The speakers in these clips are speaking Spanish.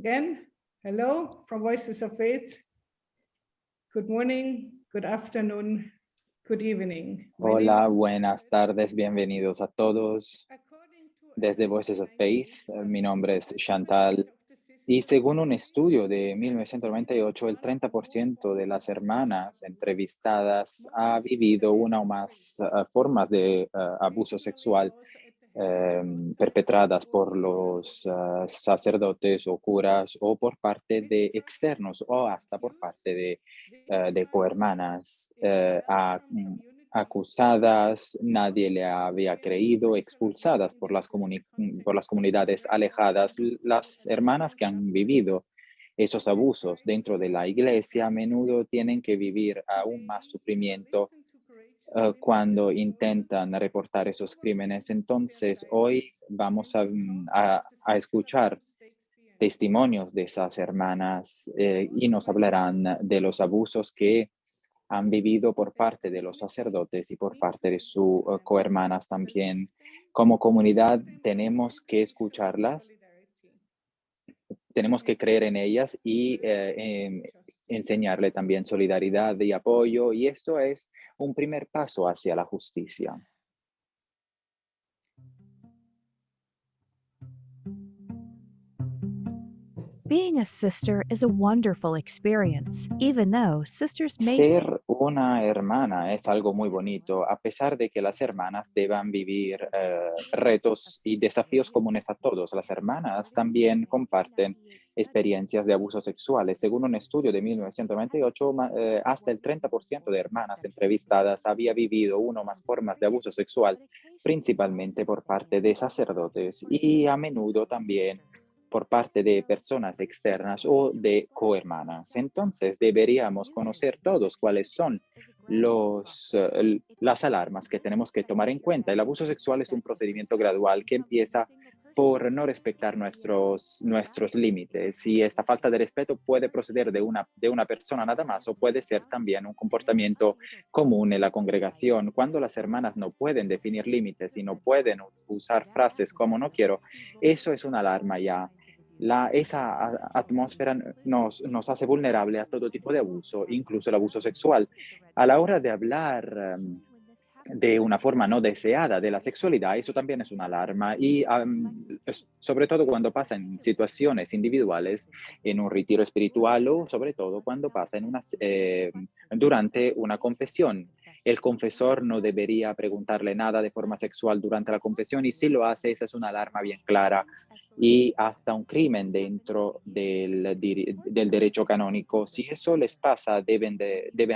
Again, hello from Voices of Faith. Good morning, good afternoon, good evening. Hola, buenas tardes, bienvenidos a todos desde Voices of Faith. Mi nombre es Chantal y según un estudio de 1998, el 30% de las hermanas entrevistadas ha vivido una o más formas de abuso sexual perpetradas por los sacerdotes o curas o por parte de externos o hasta por parte de cohermanas acusadas, nadie le había creído, expulsadas por las comunidades alejadas. Las hermanas que han vivido esos abusos dentro de la iglesia a menudo tienen que vivir aún más sufrimiento cuando intentan reportar esos crímenes. Entonces, hoy vamos a escuchar testimonios de esas hermanas y nos hablarán de los abusos que han vivido por parte de los sacerdotes y por parte de sus cohermanas también. Como comunidad tenemos que escucharlas, tenemos que creer en ellas y enseñarle también solidaridad y apoyo, y esto es un primer paso hacia la justicia. Being a sister is a wonderful experience, even though sisters may Ser una hermana es algo muy bonito, a pesar de que las hermanas deban vivir retos y desafíos comunes a todos. Las hermanas también comparten experiencias de abusos sexuales. Según un estudio de 1998, hasta el 30% de hermanas entrevistadas había vivido una o más formas de abuso sexual, principalmente por parte de sacerdotes y a menudo también por parte de personas externas o de cohermanas. Entonces, deberíamos conocer todos cuáles son las alarmas que tenemos que tomar en cuenta. El abuso sexual es un procedimiento gradual que empieza por no respetar nuestros límites, y esta falta de respeto puede proceder de una persona nada más o puede ser también un comportamiento común en la congregación. Cuando las hermanas no pueden definir límites y no pueden usar frases como no quiero, eso es una alarma ya. Esa atmósfera nos hace vulnerable a todo tipo de abuso, incluso el abuso sexual. A la hora de hablar de una forma no deseada de la sexualidad, eso también es una alarma, y sobre todo cuando pasa en situaciones individuales, en un retiro espiritual, o sobre todo cuando pasa durante una confesión. El confesor no debería preguntarle nada de forma sexual durante la confesión, y si lo hace, esa es una alarma bien clara y hasta un crimen dentro del derecho canónico. Si eso les pasa, deben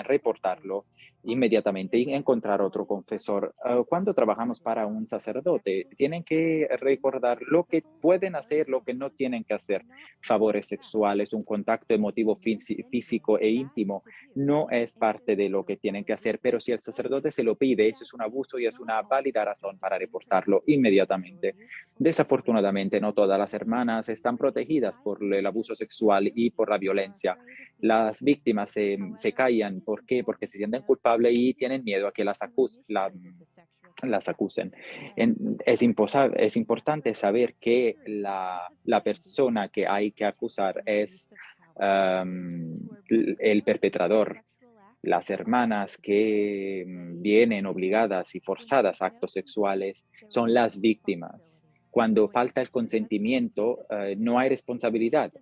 reportarlo inmediatamente y encontrar otro confesor. Cuando trabajamos para un sacerdote, tienen que recordar lo que pueden hacer, lo que no tienen que hacer. Favores sexuales, un contacto emotivo físico e íntimo no es parte de lo que tienen que hacer, pero si el sacerdote se lo pide, eso es un abuso y es una válida razón para reportarlo inmediatamente. Desafortunadamente, no todas las hermanas están protegidas por el abuso sexual y por la violencia. Las víctimas se callan. ¿Por qué? Porque se sienten culpables y tienen miedo a que las acusen. Es importante saber que la persona que hay que acusar es el perpetrador. Las hermanas que vienen obligadas y forzadas a actos sexuales son las víctimas. Cuando falta el consentimiento, no hay responsabilidad.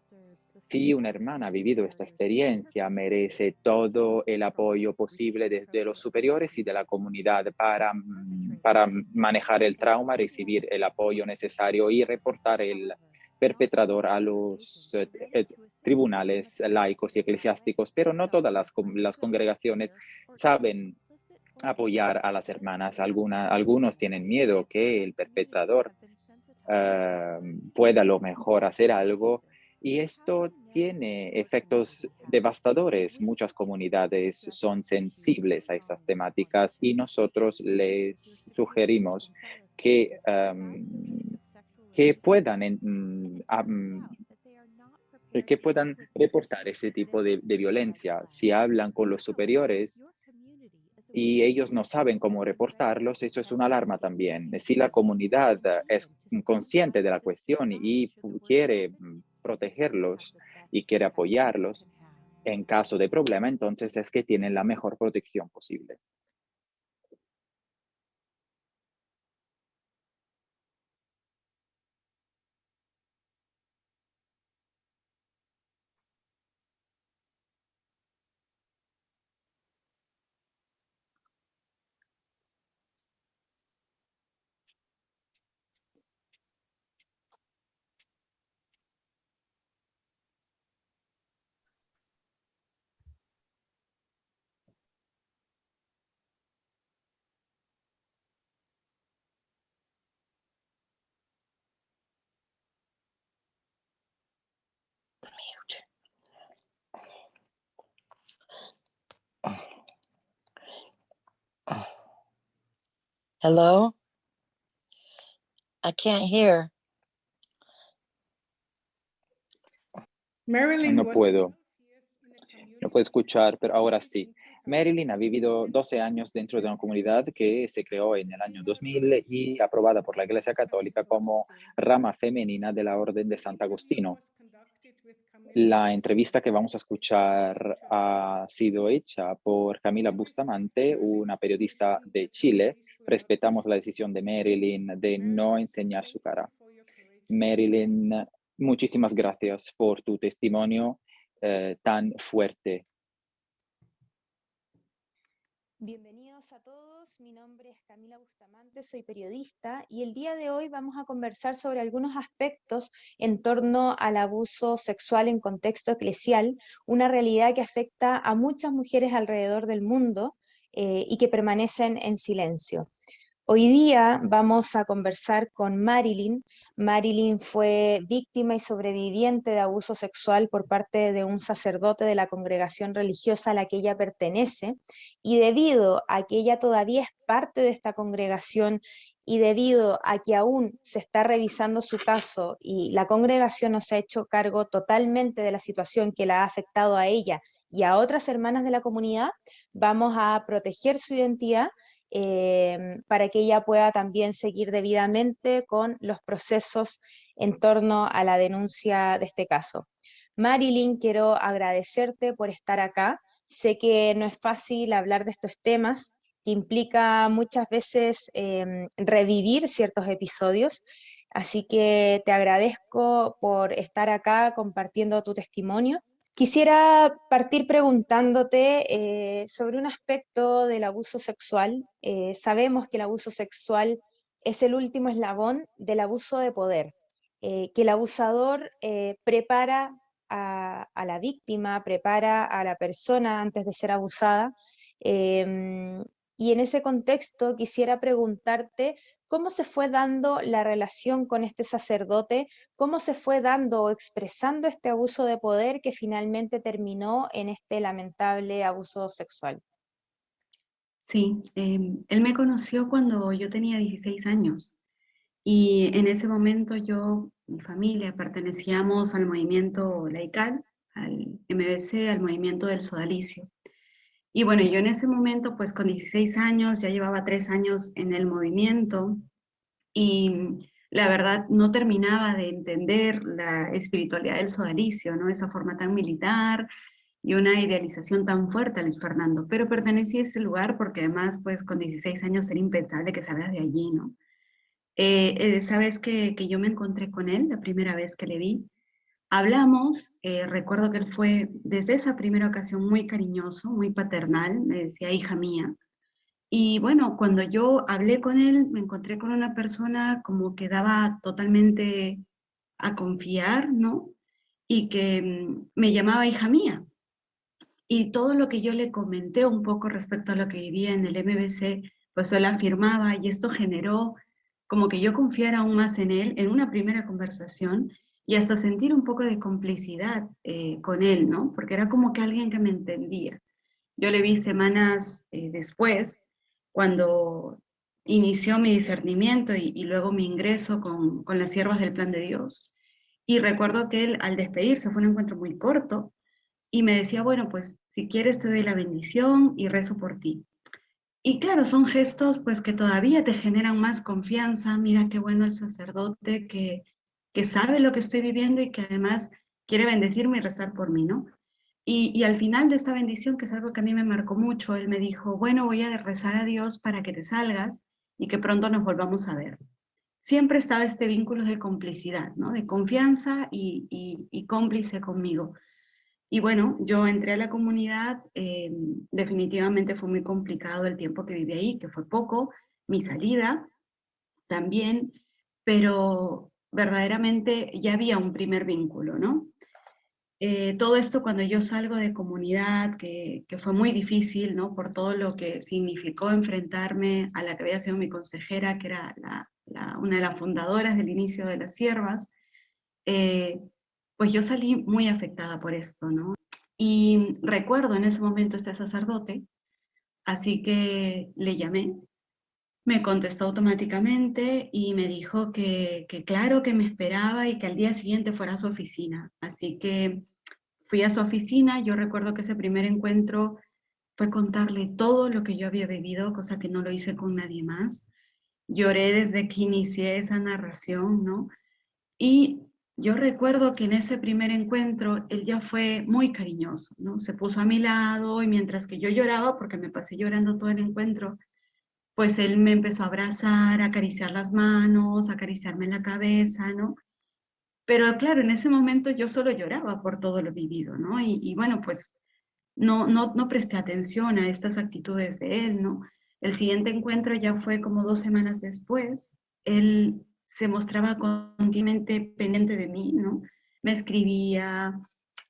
Si una hermana ha vivido esta experiencia, merece todo el apoyo posible desde los superiores y de la comunidad para manejar el trauma, recibir el apoyo necesario y reportar el perpetrador a los tribunales laicos y eclesiásticos. Pero no todas las congregaciones saben apoyar a las hermanas. Algunos tienen miedo que el perpetrador pueda a lo mejor hacer algo, y esto tiene efectos devastadores. Muchas comunidades son sensibles a esas temáticas y nosotros les sugerimos que puedan reportar ese tipo de violencia. Si hablan con los superiores y ellos no saben cómo reportarlos, eso es una alarma también. Si la comunidad es consciente de la cuestión y quiere protegerlos y quiere apoyarlos en caso de problema, entonces es que tienen la mejor protección posible. Hello? I can't hear. Marilyn No was puedo. 12 years in a community No puedo escuchar, pero ahora sí. in 2000. Marilyn ha vivido 12 años dentro de una comunidad que se creó en el año 2000 y aprobada por la Iglesia Católica como rama femenina de la Orden de Santo Agostino. La entrevista que vamos a escuchar ha sido hecha por Camila Bustamante, una periodista de Chile. Respetamos la decisión de Marilyn de no enseñar su cara. Marilyn, muchísimas gracias por tu testimonio tan fuerte. Bienvenidos a todos, mi nombre es Camila Bustamante, soy periodista y el día de hoy vamos a conversar sobre algunos aspectos en torno al abuso sexual en contexto eclesial, una realidad que afecta a muchas mujeres alrededor del mundo y que permanecen en silencio. Hoy día vamos a conversar con Marilyn. Marilyn fue víctima y sobreviviente de abuso sexual por parte de un sacerdote de la congregación religiosa a la que ella pertenece, y debido a que ella todavía es parte de esta congregación y debido a que aún se está revisando su caso y la congregación no se ha hecho cargo totalmente de la situación que la ha afectado a ella y a otras hermanas de la comunidad, vamos a proteger su identidad para que ella pueda también seguir debidamente con los procesos en torno a la denuncia de este caso. Marilyn, quiero agradecerte por estar acá. Sé que no es fácil hablar de estos temas, que implica muchas veces revivir ciertos episodios, así que te agradezco por estar acá compartiendo tu testimonio. Quisiera partir preguntándote sobre un aspecto del abuso sexual. Sabemos que el abuso sexual es el último eslabón del abuso de poder, que el abusador prepara a la víctima, prepara a la persona antes de ser abusada. Y en ese contexto quisiera preguntarte cómo se fue dando la relación con este sacerdote, cómo se fue dando o expresando este abuso de poder que finalmente terminó en este lamentable abuso sexual. Sí, él me conoció cuando yo tenía 16 años y en ese momento yo, mi familia, pertenecíamos al movimiento laical, al MBC, al movimiento del sodalicio. Y bueno, yo en ese momento, pues con 16 años, ya llevaba 3 años en el movimiento y la verdad no terminaba de entender la espiritualidad del sodalicio, ¿no? Esa forma tan militar y una idealización tan fuerte a Luis Fernando, pero pertenecí a ese lugar porque además, pues con 16 años era impensable que salgas de allí, ¿no? Sabes que yo me encontré con él la primera vez que le vi, hablamos, recuerdo que él fue desde esa primera ocasión muy cariñoso, muy paternal, me decía hija mía, y bueno, cuando yo hablé con él, me encontré con una persona como que daba totalmente a confiar, ¿no? Y que me llamaba hija mía. Y todo lo que yo le comenté un poco respecto a lo que vivía en el MBC, pues él afirmaba y esto generó como que yo confiara aún más en él en una primera conversación y hasta sentir un poco de complicidad con él, ¿no? Porque era como que alguien que me entendía. Yo le vi semanas después, cuando inició mi discernimiento y luego mi ingreso con las siervas del Plan de Dios. Y recuerdo que él al despedirse fue un encuentro muy corto, y me decía, bueno, pues si quieres te doy la bendición y rezo por ti. Y claro, son gestos pues que todavía te generan más confianza. Mira qué bueno el sacerdote que que sabe lo que estoy viviendo y que además quiere bendecirme y rezar por mí, ¿no? Y al final de esta bendición, que es algo que a mí me marcó mucho, él me dijo, bueno, voy a rezar a Dios para que te salgas y que pronto nos volvamos a ver. Siempre estaba este vínculo de complicidad, ¿no? De confianza y cómplice conmigo. Y bueno, yo entré a la comunidad, definitivamente fue muy complicado el tiempo que viví ahí, que fue poco, mi salida también, pero verdaderamente ya había un primer vínculo, ¿no? Todo esto cuando yo salgo de comunidad, que fue muy difícil, ¿no? Por todo lo que significó enfrentarme a la que había sido mi consejera, que era una de las fundadoras del inicio de las siervas, pues yo salí muy afectada por esto, ¿no? Y recuerdo en ese momento este sacerdote, así que le llamé, me contestó automáticamente y me dijo que claro que me esperaba y que al día siguiente fuera a su oficina. Así que fui a su oficina. Yo recuerdo que ese primer encuentro fue contarle todo lo que yo había vivido, cosa que no lo hice con nadie más. Lloré desde que inicié esa narración, ¿no? Y yo recuerdo que en ese primer encuentro él ya fue muy cariñoso, ¿no? Se puso a mi lado y mientras que yo lloraba, porque me pasé llorando todo el encuentro, pues él me empezó a abrazar, a acariciar las manos, a acariciarme la cabeza, ¿no? Pero claro, en ese momento yo solo lloraba por todo lo vivido, ¿no? Y bueno, pues no presté atención a estas actitudes de él, ¿no? El siguiente encuentro ya fue como 2 semanas después. Él se mostraba continuamente pendiente de mí, ¿no? Me escribía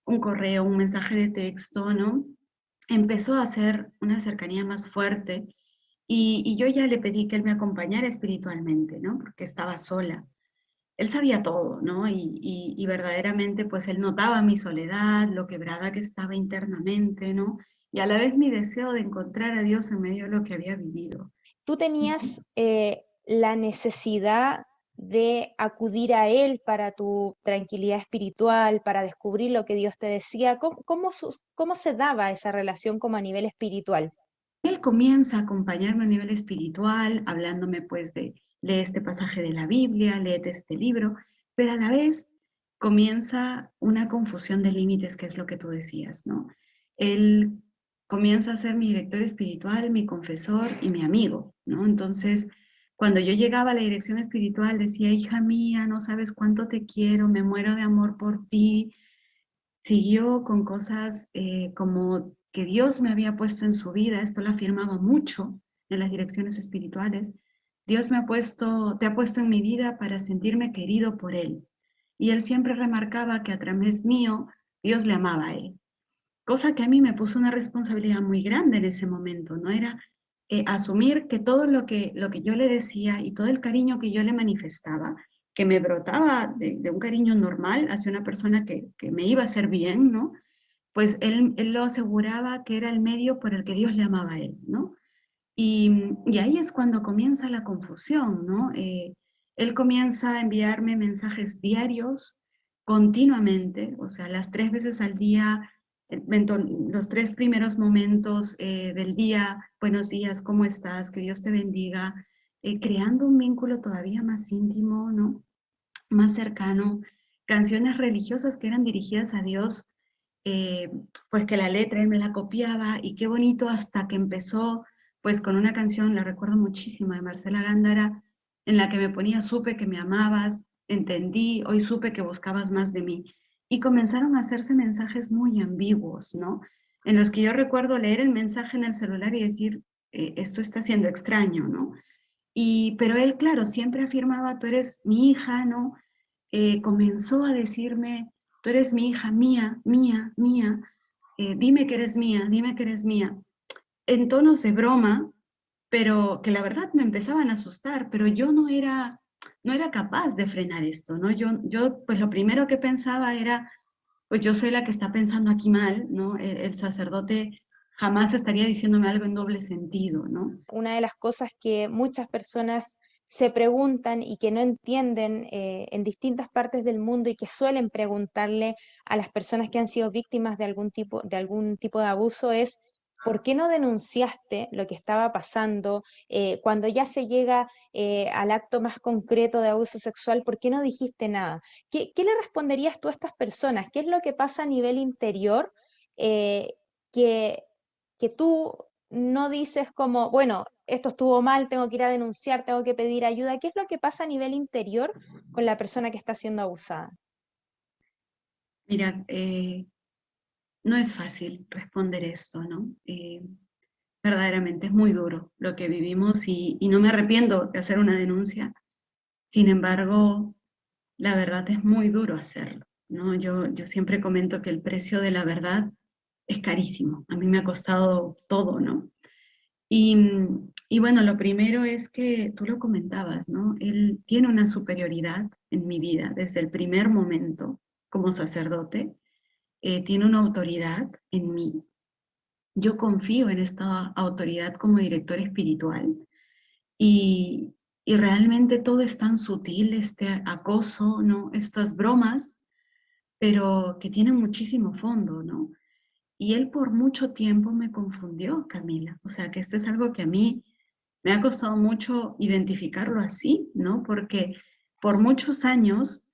un correo, un mensaje de texto, ¿no? Empezó a hacer una cercanía más fuerte y yo ya le pedí que él me acompañara espiritualmente, ¿no? Porque estaba sola. Él sabía todo, ¿no? Y verdaderamente, pues él notaba mi soledad, lo quebrada que estaba internamente, ¿no? Y a la vez mi deseo de encontrar a Dios en medio de lo que había vivido. ¿Tú tenías la necesidad de acudir a Él para tu tranquilidad espiritual, para descubrir lo que Dios te decía? ¿Cómo se daba esa relación como a nivel espiritual? Él comienza a acompañarme a nivel espiritual, hablándome pues de, lee este pasaje de la Biblia, léete este libro, pero a la vez comienza una confusión de límites, que es lo que tú decías, ¿no? Él comienza a ser mi director espiritual, mi confesor y mi amigo, ¿no? Entonces, cuando yo llegaba a la dirección espiritual, decía, hija mía, no sabes cuánto te quiero, me muero de amor por ti. Siguió con cosas como que Dios me había puesto en su vida, esto lo afirmaba mucho en las direcciones espirituales. Dios te ha puesto en mi vida para sentirme querido por Él. Y Él siempre remarcaba que a través mío Dios le amaba a Él. Cosa que a mí me puso una responsabilidad muy grande en ese momento, ¿no? Era asumir que todo lo que yo le decía y todo el cariño que yo le manifestaba, que me brotaba de un cariño normal hacia una persona que me iba a hacer bien, ¿no? Pues él lo aseguraba que era el medio por el que Dios le amaba a él, ¿no? Y ahí es cuando comienza la confusión, ¿no? Él comienza a enviarme mensajes diarios, continuamente, o sea, las 3 veces al día, los 3 primeros momentos del día, buenos días, ¿cómo estás? Que Dios te bendiga, creando un vínculo todavía más íntimo, ¿no? Más cercano, canciones religiosas que eran dirigidas a Dios, eh, pues que la letra él me la copiaba y qué bonito hasta que empezó pues con una canción, la recuerdo muchísimo, de Marcela Gándara, en la que me ponía, supe que me amabas, entendí, hoy supe que buscabas más de mí. Y comenzaron a hacerse mensajes muy ambiguos, ¿no? En los que yo recuerdo leer el mensaje en el celular y decir, esto está siendo extraño, ¿no? Pero él, claro, siempre afirmaba, tú eres mi hija, ¿no? Comenzó a decirme, tú eres mi hija, mía, mía, mía, dime que eres mía, dime que eres mía, en tonos de broma, pero que la verdad me empezaban a asustar, pero yo no era capaz de frenar esto, ¿no? Yo pues lo primero que pensaba era, pues yo soy la que está pensando aquí mal, ¿no? El sacerdote jamás estaría diciéndome algo en doble sentido, ¿no? Una de las cosas que muchas personas se preguntan y que no entienden en distintas partes del mundo y que suelen preguntarle a las personas que han sido víctimas de algún tipo de abuso es ¿por qué no denunciaste lo que estaba pasando? Cuando ya se llega al acto más concreto de abuso sexual, ¿por qué no dijiste nada? ¿Qué le responderías tú a estas personas? ¿Qué es lo que pasa a nivel interior eh, que, que tú no dices como, bueno, esto estuvo mal, tengo que ir a denunciar, tengo que pedir ayuda? ¿Qué es lo que pasa a nivel interior con la persona que está siendo abusada? Mira, no es fácil responder esto, ¿no? Verdaderamente es muy duro lo que vivimos y no me arrepiento de hacer una denuncia. Sin embargo, la verdad es muy duro hacerlo, ¿no? Yo siempre comento que el precio de la verdad es carísimo. A mí me ha costado todo, ¿no? Y, y bueno, lo primero es que tú lo comentabas, ¿no? Él tiene una superioridad en mi vida desde el primer momento como sacerdote, tiene una autoridad en mí. Yo confío en esta autoridad como director espiritual y, y realmente todo es tan sutil, este acoso, ¿no? Estas bromas, pero que tienen muchísimo fondo, ¿no? Y él por mucho tiempo me confundió, Camila. O sea, que esto es algo que a mí me ha costado mucho identificarlo así, ¿no? Porque por muchos años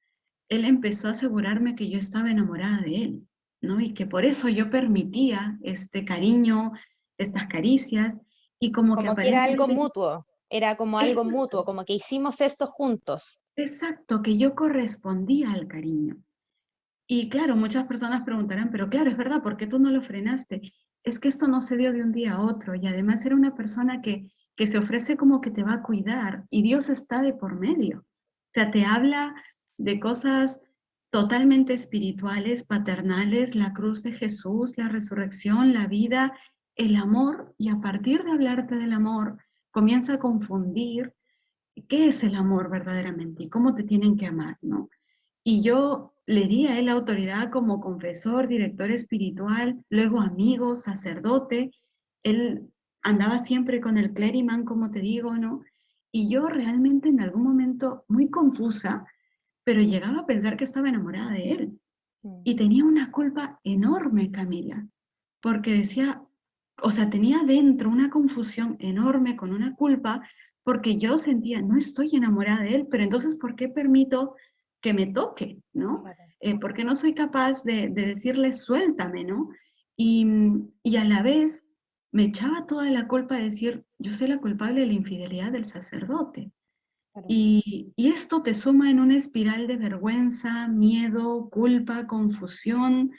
él empezó a asegurarme que yo estaba enamorada de él, ¿no? Y que por eso yo permitía este cariño, estas caricias, y como que Como que era algo aparentemente, mutuo, era como algo mutuo, exacto, como que hicimos esto juntos. exacto, que yo correspondía al cariño. Y claro, muchas personas preguntarán, pero claro, es verdad, ¿por qué tú no lo frenaste? Es que esto no se dio de un día a otro, y además era una persona que se ofrece como que te va a cuidar, y Dios está de por medio. O sea, te habla de cosas totalmente espirituales, paternales, la cruz de Jesús, la resurrección, la vida, el amor, y a partir de hablarte del amor, comienza a confundir qué es el amor verdaderamente y cómo te tienen que amar, ¿no? Y yo le di a él la autoridad como confesor, director espiritual, luego amigo, sacerdote. Él andaba siempre con el clériman, como te digo, ¿no? Y yo realmente en algún momento muy confusa, pero llegaba a pensar que estaba enamorada de él. Mm. Y tenía una culpa enorme, Camila, porque decía, o sea, tenía dentro una confusión enorme con una culpa, porque yo sentía, no estoy enamorada de él, pero entonces, ¿por qué permito que me toque, no? Claro. ¿Por qué no soy capaz de decirle, suéltame, no? Y, y a la vez me echaba toda la culpa de decir, yo soy la culpable de la infidelidad del sacerdote. Claro. Y esto te suma en una espiral de vergüenza, miedo, culpa, confusión,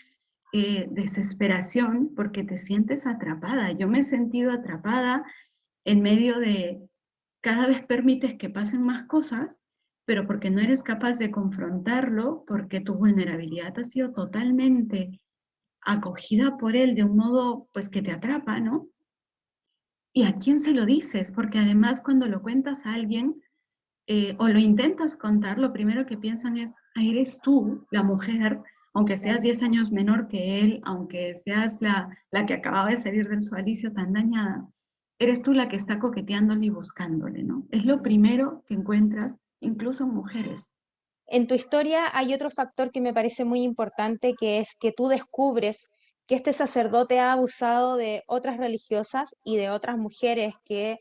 desesperación, porque te sientes atrapada. Yo me he sentido atrapada en medio de, cada vez permites que pasen más cosas, pero porque no eres capaz de confrontarlo, porque tu vulnerabilidad ha sido totalmente acogida por él de un modo pues que te atrapa, ¿no? ¿Y a quién se lo dices? Porque además cuando lo cuentas a alguien, o lo intentas contar, lo primero que piensan es, "Ah, eres tú, la mujer, aunque seas Claro. 10 años menor que él, aunque seas la que acababa de salir del sualicio tan dañada, eres tú la que está coqueteándole y buscándole, ¿no? Es lo primero que encuentras, incluso en mujeres. En tu historia hay otro factor que me parece muy importante, que es que tú descubres que este sacerdote ha abusado de otras religiosas y de otras mujeres que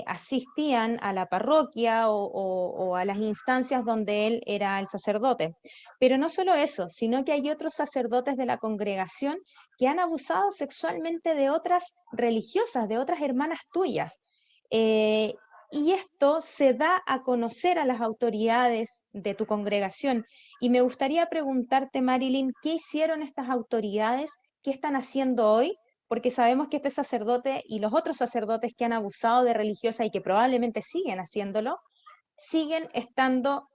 asistían a la parroquia o a las instancias donde él era el sacerdote. Pero no solo eso, sino que hay otros sacerdotes de la congregación que han abusado sexualmente de otras religiosas, de otras hermanas tuyas. Eh, y esto se da a conocer a las autoridades de tu congregación. Y me gustaría preguntarte, Marilyn, ¿qué hicieron estas autoridades? ¿Qué están haciendo hoy? Porque sabemos que este sacerdote y los otros sacerdotes que han abusado de religiosa y que probablemente siguen haciéndolo, siguen estando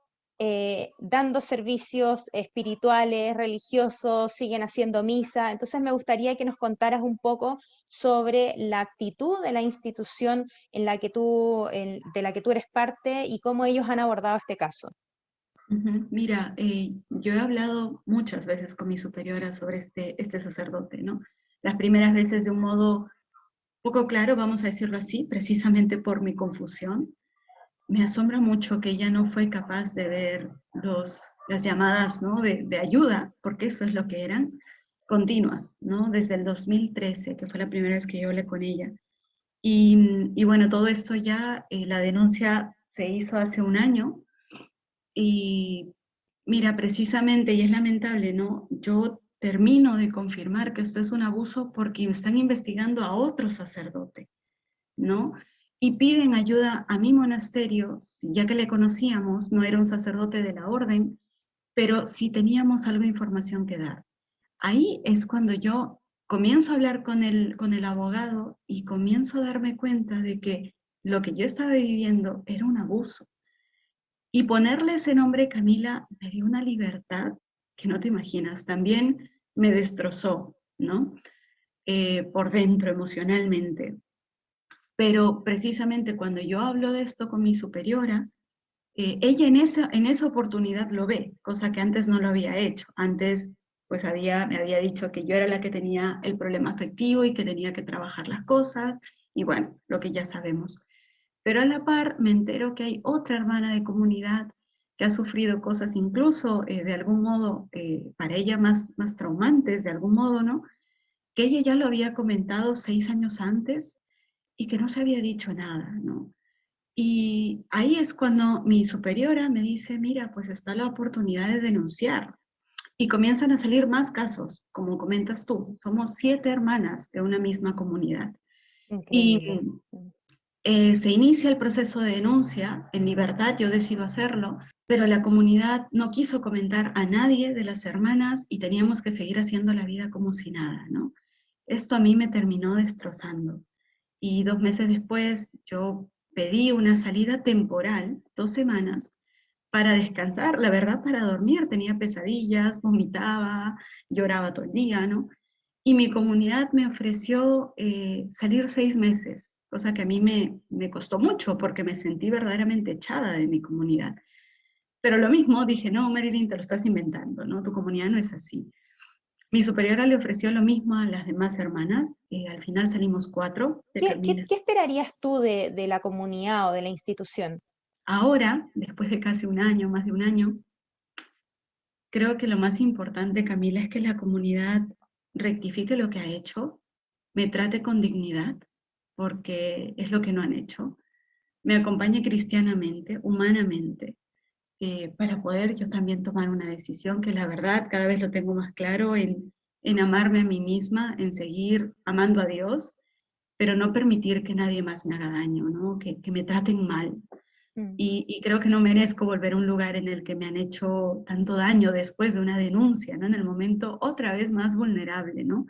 dando servicios espirituales, religiosos, siguen haciendo misa. Entonces me gustaría que nos contaras un poco sobre la actitud de la institución en la que de la que tú eres parte y cómo ellos han abordado este caso. Ujú. Mira, yo he hablado muchas veces con mi superiora sobre este sacerdote, ¿no? Las primeras veces de un modo poco claro, vamos a decirlo así, precisamente por mi confusión. Me asombra mucho que ella no fue capaz de ver las llamadas, ¿no? de ayuda, porque eso es lo que eran, continuas, ¿no? Desde el 2013, que fue la primera vez que yo hablé con ella. Y bueno, todo esto ya, la denuncia se hizo hace un año, y mira, precisamente, y es lamentable, ¿no? Yo termino de confirmar que esto es un abuso porque están investigando a otro sacerdote, ¿no? Y piden ayuda a mi monasterio, ya que le conocíamos, no era un sacerdote de la orden, pero sí teníamos algo de información que dar. Ahí es cuando yo comienzo a hablar con el abogado y comienzo a darme cuenta de que lo que yo estaba viviendo era un abuso. Y ponerle ese nombre Camila me dio una libertad que no te imaginas. También me destrozó, ¿no? Por dentro, emocionalmente. Pero precisamente cuando yo hablo de esto con mi superiora, ella en esa oportunidad lo ve, cosa que antes no lo había hecho. Antes pues me había dicho que yo era la que tenía el problema afectivo y que tenía que trabajar las cosas, y bueno, lo que ya sabemos. Pero a la par me entero que hay otra hermana de comunidad que ha sufrido cosas incluso de algún modo para ella más traumantes, de algún modo, ¿no? Que ella ya lo había comentado 6 años antes y que no se había dicho nada, ¿no? Y ahí es cuando mi superiora me dice, mira, pues está la oportunidad de denunciar. Y comienzan a salir más casos, como comentas tú. Somos 7 hermanas de una misma comunidad. Y Increíble. se inicia el proceso de denuncia, en libertad yo decido hacerlo, pero la comunidad no quiso comentar a nadie de las hermanas y teníamos que seguir haciendo la vida como si nada, ¿no? Esto a mí me terminó destrozando. Y 2 meses después yo pedí una salida temporal, 2 semanas, para descansar, la verdad para dormir, tenía pesadillas, vomitaba, lloraba todo el día, ¿no? Y mi comunidad me ofreció salir 6 meses, cosa que a mí me costó mucho porque me sentí verdaderamente echada de mi comunidad. Pero lo mismo, dije, no, Marilyn, te lo estás inventando, ¿no? Tu comunidad no es así. Mi superiora le ofreció lo mismo a las demás hermanas, al final salimos 4 de Camila. ¿Qué esperarías tú de la comunidad o de la institución? Ahora, después de casi un año, más de un año, creo que lo más importante, Camila, es que la comunidad rectifique lo que ha hecho, me trate con dignidad, porque es lo que no han hecho, me acompañe cristianamente, humanamente, para poder yo también tomar una decisión que la verdad cada vez lo tengo más claro en amarme a mí misma, en seguir amando a Dios, pero no permitir que nadie más me haga daño, ¿no? Que me traten mal. Mm. Y creo que no merezco volver a un lugar en el que me han hecho tanto daño después de una denuncia, ¿no? En el momento otra vez más vulnerable, ¿no?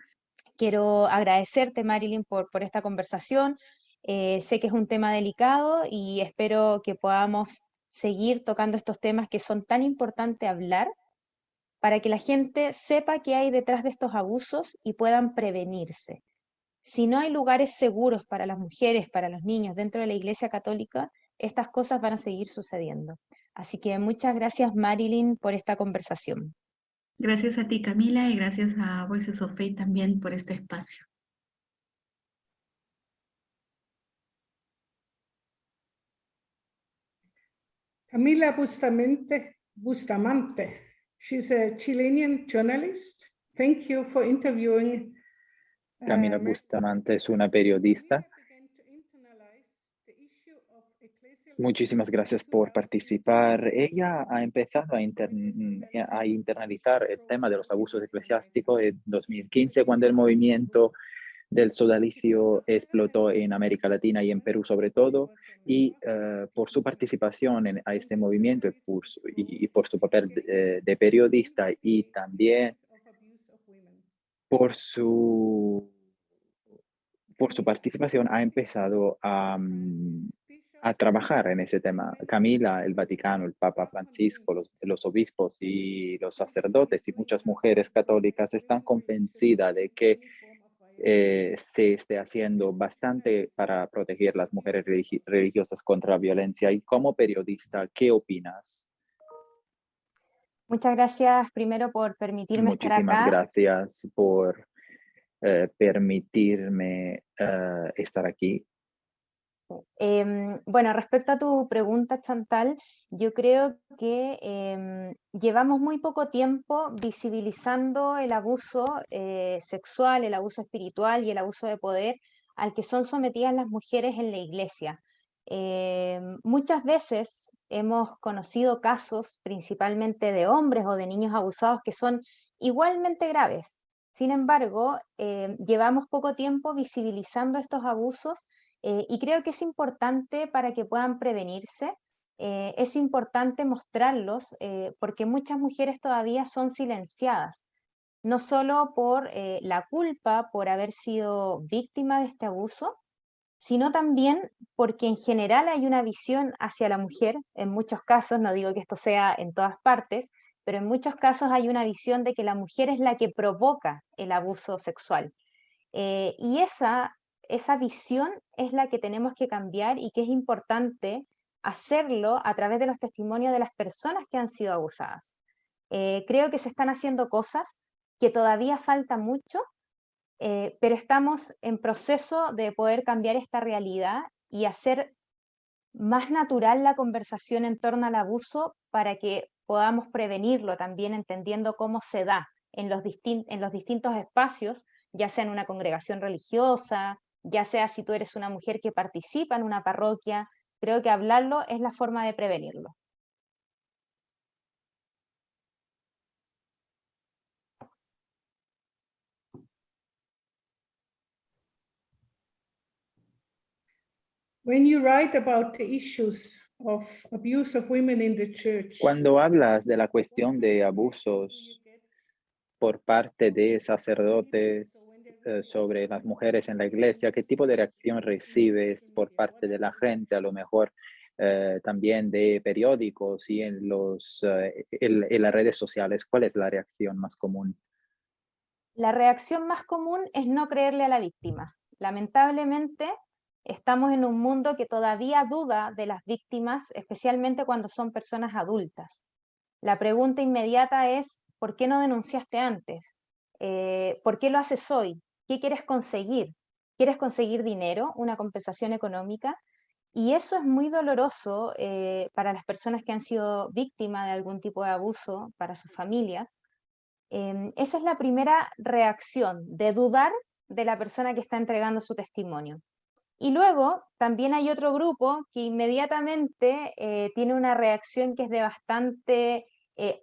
Quiero agradecerte, Marilyn, por esta conversación. Sé que es un tema delicado y espero que podamos seguir tocando estos temas que son tan importantes hablar para que la gente sepa qué hay detrás de estos abusos y puedan prevenirse. Si no hay lugares seguros para las mujeres, para los niños dentro de la Iglesia Católica, estas cosas van a seguir sucediendo. Así que muchas gracias, Marilyn, por esta conversación. Gracias a ti, Camila, y gracias a Voices of Faith también por este espacio. Camila Bustamante. She's a Chilean journalist. Thank you for interviewing. Camila Bustamante es una periodista. Muchísimas gracias por participar. Ella ha empezado a internalizar el tema de los abusos eclesiásticos en 2015, cuando el movimiento del sodalicio explotó en América Latina y en Perú sobre todo, y por su participación a este movimiento y por su papel de periodista, y también por su participación ha empezado a trabajar en ese tema. Camila, el Vaticano, el Papa Francisco, los obispos y los sacerdotes y muchas mujeres católicas están convencidas de que se esté haciendo bastante para proteger las mujeres religiosas contra la violencia. Y como periodista, ¿qué opinas? Muchas gracias primero por permitirme estar Muchísimas acá. gracias por permitirme estar aquí. Bueno, respecto a tu pregunta, Chantal, yo creo que llevamos muy poco tiempo visibilizando el abuso sexual, el abuso espiritual y el abuso de poder al que son sometidas las mujeres en la iglesia. Muchas veces hemos conocido casos, principalmente de hombres o de niños abusados, que son igualmente graves. Sin embargo, llevamos poco tiempo visibilizando estos abusos y creo que es importante para que puedan prevenirse, es importante mostrarlos porque muchas mujeres todavía son silenciadas, no solo por la culpa por haber sido víctima de este abuso, sino también porque en general hay una visión hacia la mujer, en muchos casos, no digo que esto sea en todas partes, pero en muchos casos hay una visión de que la mujer es la que provoca el abuso sexual. Y esa visión es la que tenemos que cambiar y que es importante hacerlo a través de los testimonios de las personas que han sido abusadas. Creo que se están haciendo cosas, que todavía falta mucho, pero estamos en proceso de poder cambiar esta realidad y hacer más natural la conversación en torno al abuso para que podamos prevenirlo también entendiendo cómo se da en los distintos espacios, ya sea en una congregación religiosa, ya sea si tú eres una mujer que participa en una parroquia. Creo que hablarlo es la forma de prevenirlo. When you write about the issues of abuse of women in the church, Cuando hablas de la cuestión de abusos por parte de sacerdotes sobre las mujeres en la iglesia, ¿qué tipo de reacción recibes por parte de la gente? A lo mejor también de periódicos y en las redes sociales. ¿Cuál es la reacción más común? La reacción más común es no creerle a la víctima. Lamentablemente, estamos en un mundo que todavía duda de las víctimas, especialmente cuando son personas adultas. La pregunta inmediata es, ¿por qué no denunciaste antes? ¿Por qué lo haces hoy? ¿Qué quieres conseguir? ¿Quieres conseguir dinero, una compensación económica? Y eso es muy doloroso para las personas que han sido víctimas de algún tipo de abuso, para sus familias. Esa es la primera reacción, de dudar de la persona que está entregando su testimonio. Y luego también hay otro grupo que inmediatamente tiene una reacción que es de bastante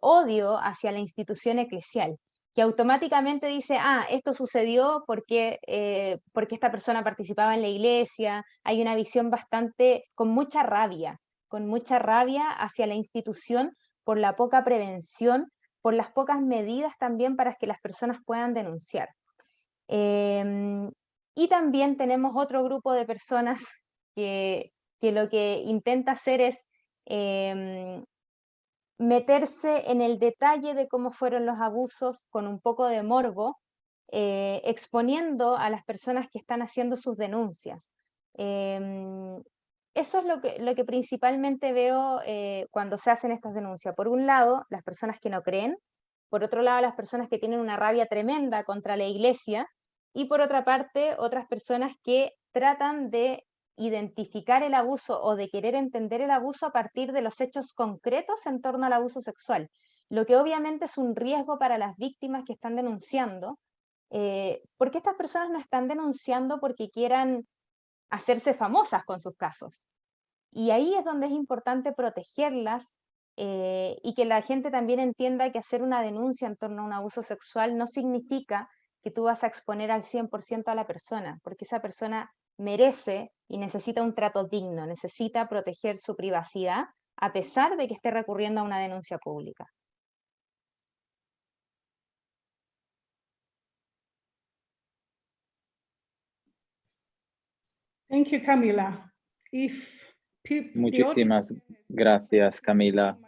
odio hacia la institución eclesial, que automáticamente dice, esto sucedió porque esta persona participaba en la iglesia. Hay una visión bastante, con mucha rabia hacia la institución por la poca prevención, por las pocas medidas también para que las personas puedan denunciar. Y también tenemos otro grupo de personas que lo que intenta hacer es meterse en el detalle de cómo fueron los abusos con un poco de morbo, exponiendo a las personas que están haciendo sus denuncias. Eso es lo que principalmente veo cuando se hacen estas denuncias. Por un lado, las personas que no creen; por otro lado, las personas que tienen una rabia tremenda contra la iglesia; y por otra parte, otras personas que tratan de identificar el abuso o de querer entender el abuso a partir de los hechos concretos en torno al abuso sexual, lo que obviamente es un riesgo para las víctimas que están denunciando, porque estas personas no están denunciando porque quieran hacerse famosas con sus casos. Y ahí es donde es importante protegerlas y que la gente también entienda que hacer una denuncia en torno a un abuso sexual no significa que tú vas a exponer al 100% a la persona, porque esa persona merece y necesita un trato digno, necesita proteger su privacidad a pesar de que esté recurriendo a una denuncia pública. thank you, Camila. If the Muchísimas gracias, Camila.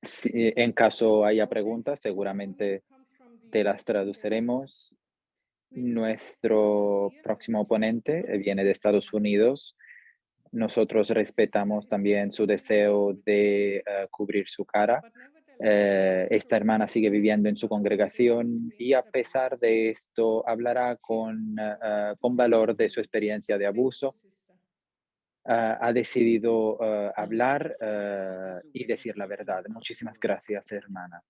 Si en caso haya preguntas, seguramente te las traduciremos. Nuestro próximo ponente viene de Estados Unidos. Nosotros respetamos también su deseo de cubrir su cara. Esta hermana sigue viviendo en su congregación y a pesar de esto hablará con valor de su experiencia de abuso. Ha decidido hablar y decir la verdad. Muchísimas gracias, hermana.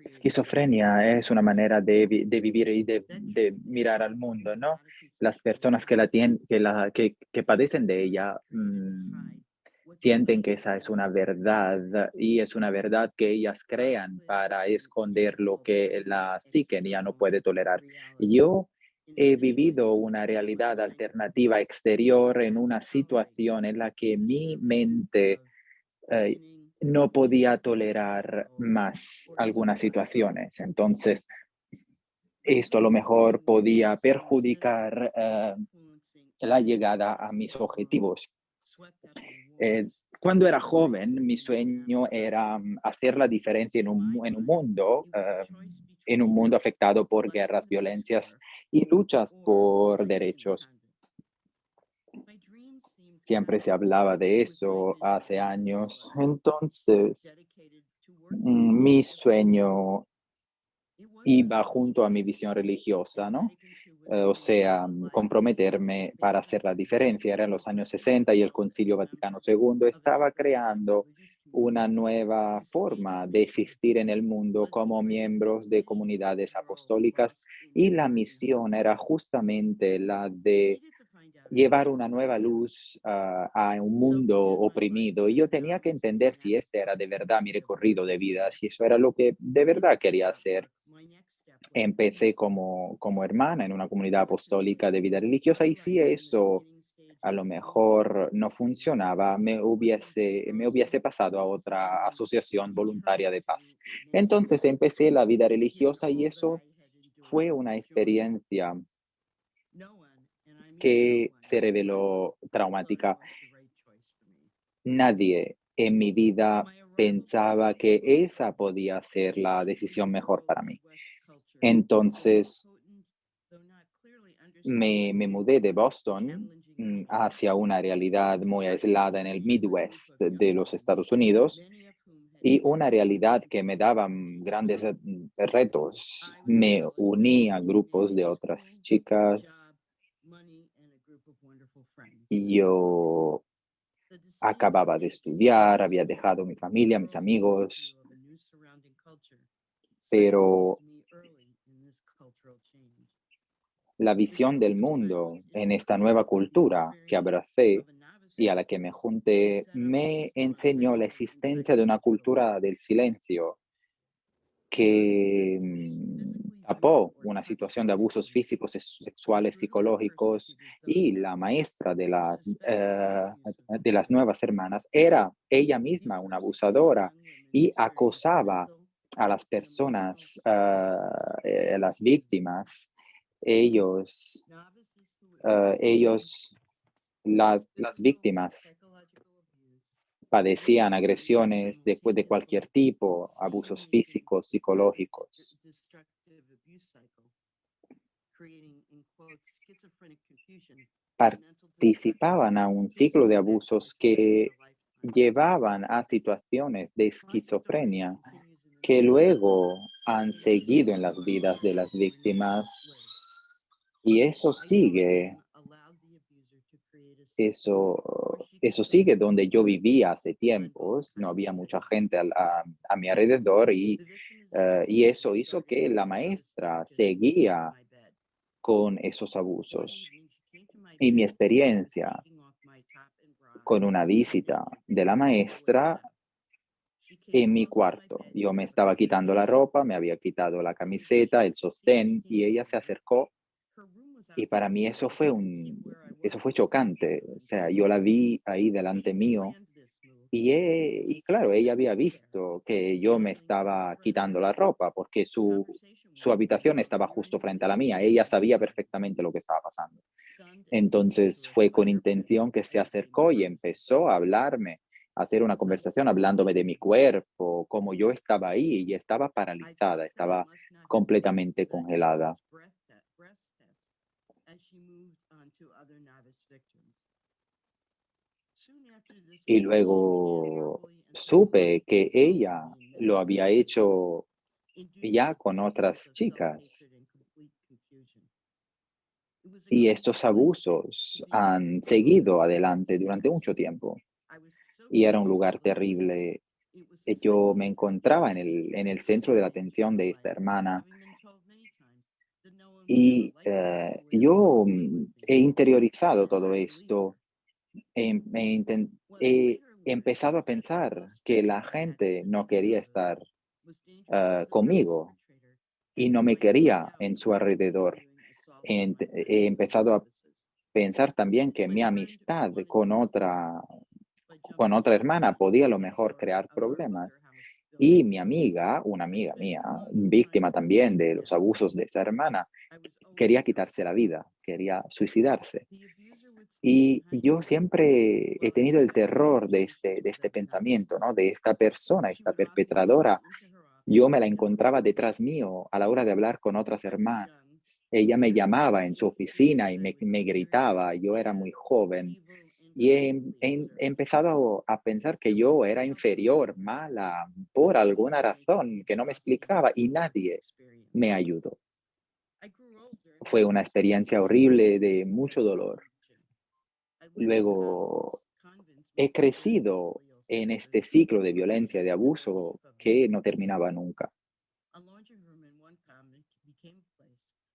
Esquizofrenia es una manera de vivir y de mirar al mundo, ¿no? Las personas que la tienen, que padecen de ella, sienten que esa es una verdad y es una verdad que ellas crean para esconder lo que la psique ya no puede tolerar. Yo he vivido una realidad alternativa exterior en una situación en la que mi mente eh, no podía tolerar más algunas situaciones. Entonces, esto a lo mejor podía perjudicar la llegada a mis objetivos. Cuando era joven, mi sueño era hacer la diferencia en un mundo afectado por guerras, violencias y luchas por derechos. Siempre se hablaba de eso hace años. Entonces, mi sueño iba junto a mi visión religiosa, ¿no? O sea, comprometerme para hacer la diferencia. Era en los años 60 y el Concilio Vaticano II estaba creando una nueva forma de existir en el mundo como miembros de comunidades apostólicas y la misión era justamente la de llevar una nueva luz a un mundo oprimido. Y yo tenía que entender si este era de verdad mi recorrido de vida, si eso era lo que de verdad quería hacer. Empecé como hermana en una comunidad apostólica de vida religiosa y si eso a lo mejor no funcionaba, me hubiese pasado a otra asociación voluntaria de paz. Entonces empecé la vida religiosa y eso fue una experiencia que se reveló traumática. Nadie en mi vida pensaba que esa podía ser la decisión mejor para mí. Entonces, me mudé de Boston hacia una realidad muy aislada en el Midwest de los Estados Unidos y una realidad que me daba grandes retos. Me uní a grupos de otras chicas y yo acababa de estudiar, había dejado mi familia, mis amigos, pero la visión del mundo en esta nueva cultura que abracé y a la que me junté me enseñó la existencia de una cultura del silencio que tapó una situación de abusos físicos, sexuales, psicológicos y la maestra de las nuevas hermanas era ella misma una abusadora y acosaba a las personas, las víctimas. Ellos, ellos las víctimas padecían agresiones de cualquier tipo, abusos físicos, psicológicos. Participaban a un ciclo de abusos que llevaban a situaciones de esquizofrenia que luego han seguido en las vidas de las víctimas y eso sigue donde yo vivía hace tiempos, no había mucha gente a mi alrededor y eso hizo que la maestra seguía con esos abusos. Y mi experiencia con una visita de la maestra en mi cuarto, yo me estaba quitando la ropa, me había quitado la camiseta, el sostén y ella se acercó y para mí eso fue chocante. O sea, yo la vi ahí delante mío y claro, ella había visto que yo me estaba quitando la ropa porque su habitación estaba justo frente a la mía. Ella sabía perfectamente lo que estaba pasando. Entonces fue con intención que se acercó y empezó a hablarme, a hacer una conversación hablándome de mi cuerpo, como yo estaba ahí y estaba paralizada, estaba completamente congelada. Y luego supe que ella lo había hecho ya con otras chicas. Y estos abusos han seguido adelante durante mucho tiempo. Y era un lugar terrible. Yo me encontraba en el centro de la atención de esta hermana. Y yo he interiorizado todo esto. He empezado a pensar que la gente no quería estar conmigo y no me quería en su alrededor. He empezado a pensar también que mi amistad con otra hermana podía a lo mejor crear problemas. Y mi amiga, una amiga mía, víctima también de los abusos de esa hermana, quería quitarse la vida, quería suicidarse. Y yo siempre he tenido el terror de este pensamiento, ¿no? De esta persona, esta perpetradora. Yo me la encontraba detrás mío a la hora de hablar con otras hermanas. Ella me llamaba en su oficina y me gritaba. Yo era muy joven y he empezado a pensar que yo era inferior, mala, por alguna razón que no me explicaba y nadie me ayudó. Fue una experiencia horrible de mucho dolor. Luego he crecido en este ciclo de violencia, de abuso que no terminaba nunca.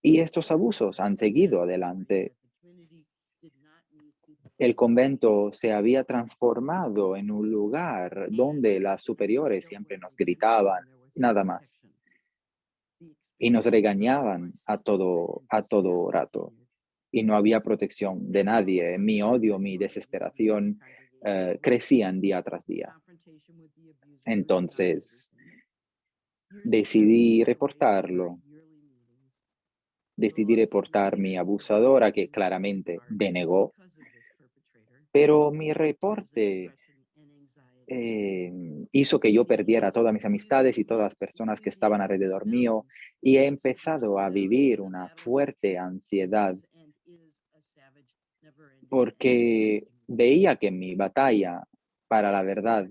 Y estos abusos han seguido adelante. El convento se había transformado en un lugar donde las superiores siempre nos gritaban, nada más, y nos regañaban a todo rato. Y no había protección de nadie. Mi odio, mi desesperación crecían día tras día. Entonces, decidí reportarlo. Decidí reportar mi abusadora, que claramente denegó, pero mi reporte hizo que yo perdiera todas mis amistades y todas las personas que estaban alrededor mío y he empezado a vivir una fuerte ansiedad porque veía que mi batalla para la verdad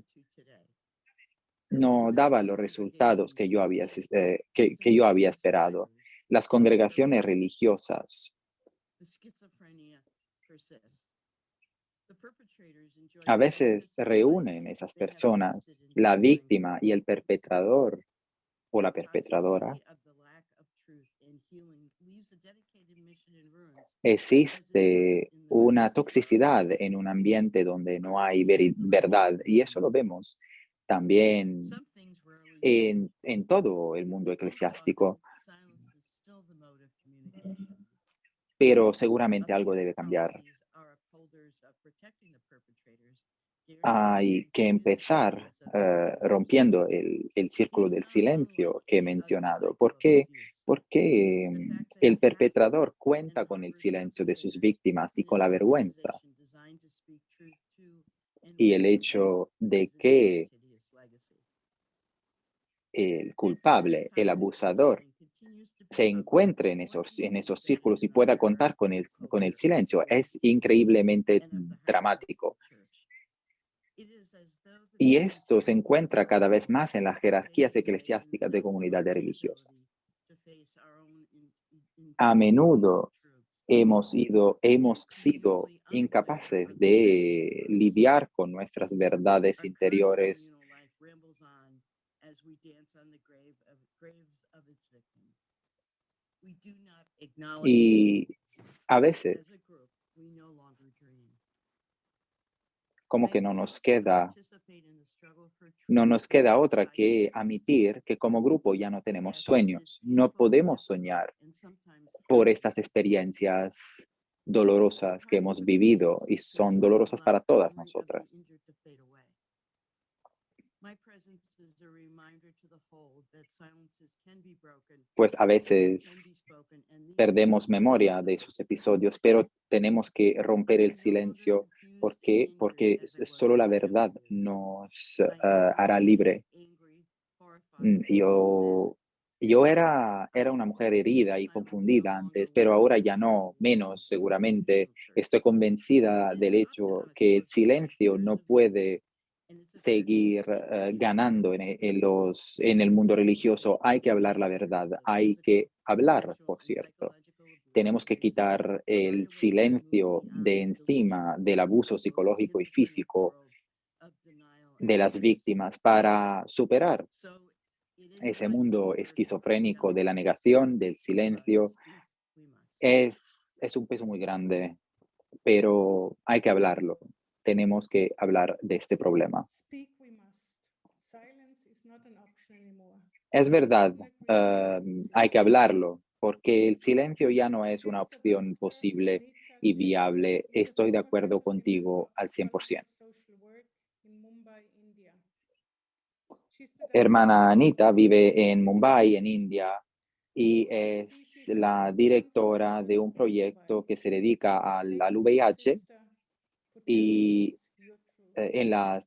no daba los resultados que que yo había esperado. Las congregaciones religiosas a veces reúnen esas personas, la víctima y el perpetrador o la perpetradora. Existe una toxicidad en un ambiente donde no hay verdad y eso lo vemos también en todo el mundo eclesiástico, pero seguramente algo debe cambiar. Hay que empezar rompiendo el círculo del silencio que he mencionado. ¿Por qué? Porque el perpetrador cuenta con el silencio de sus víctimas y con la vergüenza y el hecho de que el culpable, el abusador, se encuentre en esos círculos y pueda contar con el silencio es increíblemente dramático. Y esto se encuentra cada vez más en las jerarquías eclesiásticas de comunidades religiosas. A menudo hemos sido incapaces de lidiar con nuestras verdades interiores y a veces como que no nos queda otra que admitir que como grupo ya no tenemos sueños, no podemos soñar por estas experiencias dolorosas que hemos vivido y son dolorosas para todas nosotras. Pues a veces perdemos memoria de esos episodios, pero tenemos que romper el silencio. ¿Por qué? Porque solo la verdad nos hará libre. Yo Era una mujer herida y confundida antes, pero ahora ya no, menos seguramente. Estoy convencida del hecho que el silencio no puede seguir ganando en el mundo religioso. Hay que hablar la verdad, hay que hablar, por cierto. Tenemos que quitar el silencio de encima del abuso psicológico y físico de las víctimas para superar ese mundo esquizofrénico de la negación, del silencio. Es un peso muy grande, pero hay que hablarlo. Tenemos que hablar de este problema. Speak we must. Silence is not an option anymore. Es verdad, hay que hablarlo, porque el silencio ya no es una opción posible y viable. Estoy de acuerdo contigo al 100%. Hermana Anita vive en Mumbai, en India, y es la directora de un proyecto que se dedica al VIH y en la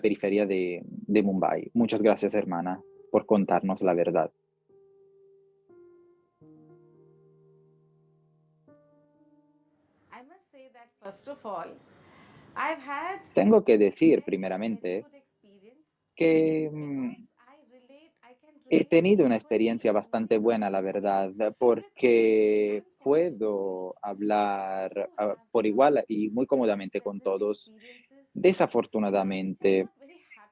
periferia de Mumbai. Muchas gracias, hermana, por contarnos la verdad. Tengo que decir primeramente que he tenido una experiencia bastante buena, la verdad, porque puedo hablar por igual y muy cómodamente con todos. Desafortunadamente,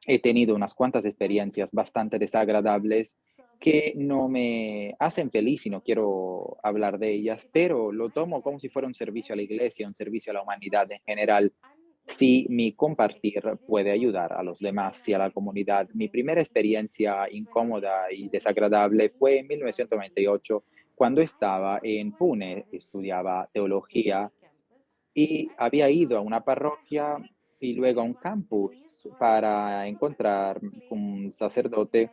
he tenido unas cuantas experiencias bastante desagradables que no me hacen feliz y no quiero hablar de ellas, pero lo tomo como si fuera un servicio a la iglesia, un servicio a la humanidad en general. Si mi compartir puede ayudar a los demás y a la comunidad. Mi primera experiencia incómoda y desagradable fue en 1998, cuando estaba en Pune, estudiaba teología y había ido a una parroquia y luego a un campus para encontrar un sacerdote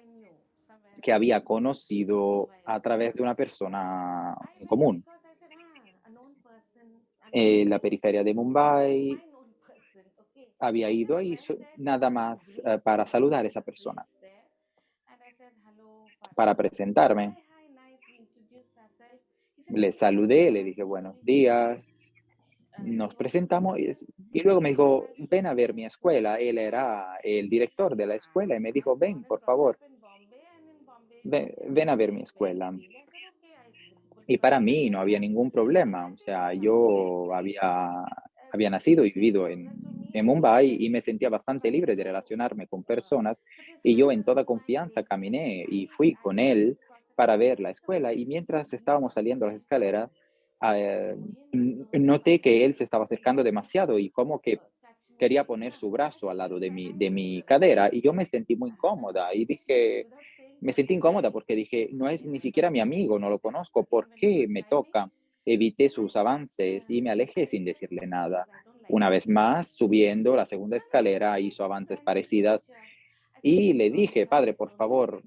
que había conocido a través de una persona en común en la periferia de Mumbai. Había ido ahí nada más para saludar a esa persona, para presentarme. Le saludé, le dije buenos días, nos presentamos y luego me dijo, ven a ver mi escuela. Él era el director de la escuela y me dijo, ven, por favor, ven a ver mi escuela. Y para mí no había ningún problema. O sea, yo había nacido y vivido en Mumbai y me sentía bastante libre de relacionarme con personas. Y yo en toda confianza caminé y fui con él para ver la escuela. Y mientras estábamos saliendo las escaleras, noté que él se estaba acercando demasiado y como que quería poner su brazo al lado de mi cadera y yo me sentí muy incómoda y dije, me sentí incómoda porque dije, no es ni siquiera mi amigo, no lo conozco, ¿por qué me toca? Evité sus avances y me alejé sin decirle nada. Una vez más, subiendo la segunda escalera, hizo avances parecidas y le dije, padre, por favor,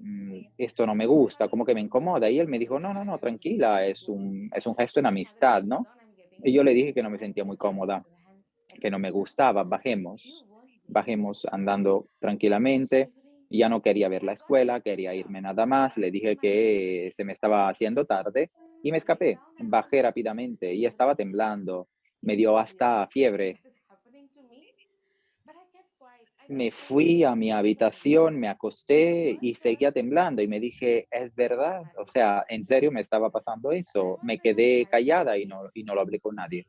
esto no me gusta, como que me incomoda. Y él me dijo, no, no, no, tranquila, es un gesto en amistad, ¿no? Y yo le dije que no me sentía muy cómoda, que no me gustaba, bajemos andando tranquilamente. Ya no quería ver la escuela, quería irme nada más. Le dije que se me estaba haciendo tarde y me escapé. Bajé rápidamente y estaba temblando. Me dio hasta fiebre. Me fui a mi habitación, me acosté y seguía temblando y me dije, es verdad, o sea, en serio me estaba pasando eso. Me quedé callada y no lo hablé con nadie.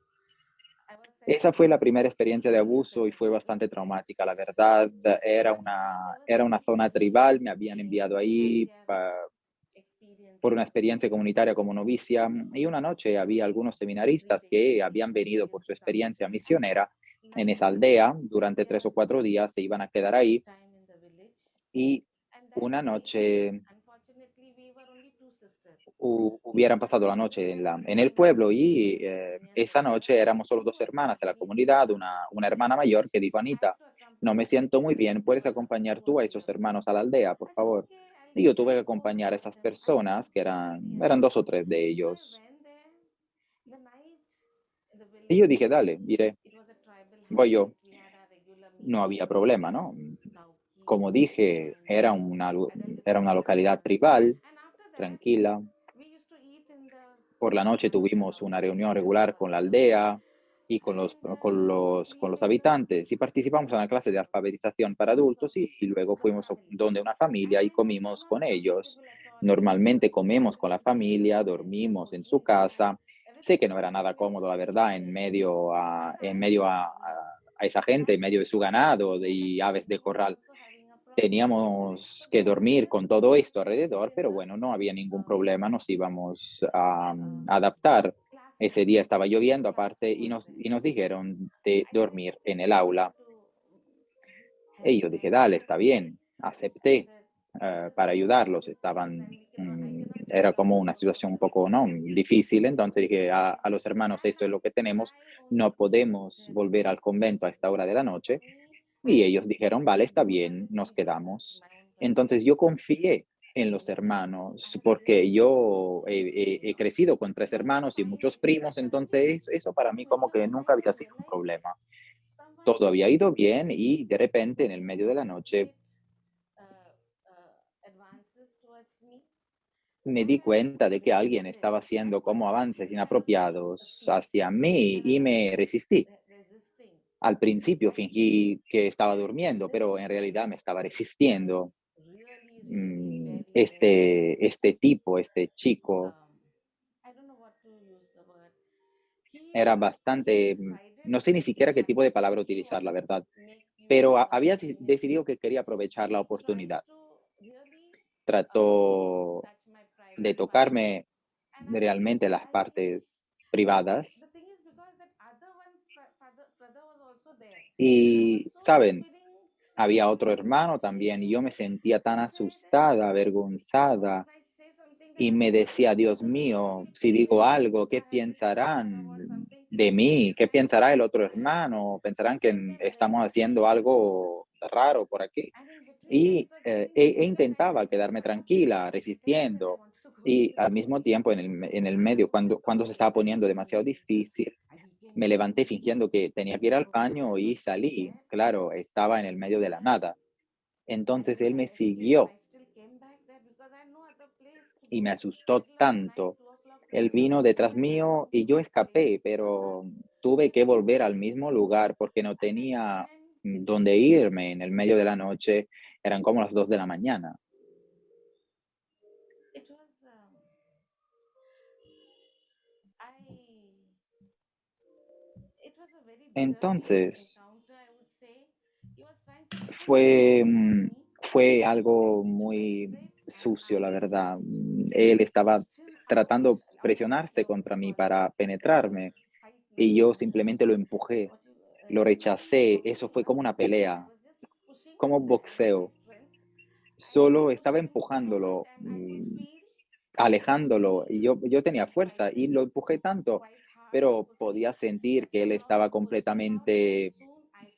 Esa fue la primera experiencia de abuso y fue bastante traumática, la verdad. Era una zona tribal, me habían enviado ahí por una experiencia comunitaria como novicia y una noche había algunos seminaristas que habían venido por su experiencia misionera en esa aldea. Durante 3 o 4 días se iban a quedar ahí y una noche hubieran pasado la noche en el pueblo y esa noche éramos solo 2 hermanas de la comunidad, una hermana mayor que dijo, Anita, no me siento muy bien, ¿puedes acompañar tú a esos hermanos a la aldea, por favor? Y yo tuve que acompañar a esas personas, que eran 2 o 3 de ellos. Y yo dije, dale, iré, voy yo. No había problema, ¿no? Como dije, era una localidad tribal, tranquila. Por la noche tuvimos una reunión regular con la aldea y con los habitantes y participamos en una clase de alfabetización para adultos y luego fuimos donde una familia y comimos con ellos. Normalmente comemos con la familia, dormimos en su casa. Sé que no era nada cómodo, la verdad, a esa gente, en medio de su ganado y aves de corral. Teníamos que dormir con todo esto alrededor, pero bueno, no había ningún problema, nos íbamos a adaptar. Ese día estaba lloviendo aparte y nos dijeron de dormir en el aula. Y yo dije, dale, está bien, acepté para ayudarlos. Era como una situación un poco, ¿no?, difícil, entonces dije a los hermanos, esto es lo que tenemos, no podemos volver al convento a esta hora de la noche. Y ellos dijeron, vale, está bien, nos quedamos. Entonces yo confié en los hermanos porque yo he crecido con 3 hermanos y muchos primos, entonces eso para mí como que nunca había sido un problema. Todo había ido bien y de repente en el medio de la noche me di cuenta de que alguien estaba haciendo como avances inapropiados hacia mí y me resistí. Al principio fingí que estaba durmiendo, pero en realidad me estaba resistiendo. Este tipo, este chico, era bastante, no sé ni siquiera qué tipo de palabra utilizar, la verdad, pero había decidido que quería aprovechar la oportunidad. Trató de tocarme realmente las partes privadas y, ¿saben? Había otro hermano también y yo me sentía tan asustada, avergonzada y me decía, Dios mío, si digo algo, ¿qué pensarán de mí? ¿Qué pensará el otro hermano? ¿Pensarán que estamos haciendo algo raro por aquí? Y intentaba quedarme tranquila, resistiendo. Y al mismo tiempo, en el medio, cuando se estaba poniendo demasiado difícil, me levanté fingiendo que tenía que ir al baño y salí. Claro, estaba en el medio de la nada. Entonces él me siguió y me asustó tanto. Él vino detrás mío y yo escapé, pero tuve que volver al mismo lugar porque no tenía dónde irme en el medio de la noche. Eran como las 2 de la mañana. Entonces, fue, fue algo muy sucio, la verdad. Él estaba tratando de presionarse contra mí para penetrarme y yo simplemente lo empujé, lo rechacé. Eso fue como una pelea, como boxeo. Solo estaba empujándolo, alejándolo, y yo tenía fuerza y lo empujé tanto, pero podía sentir que él estaba completamente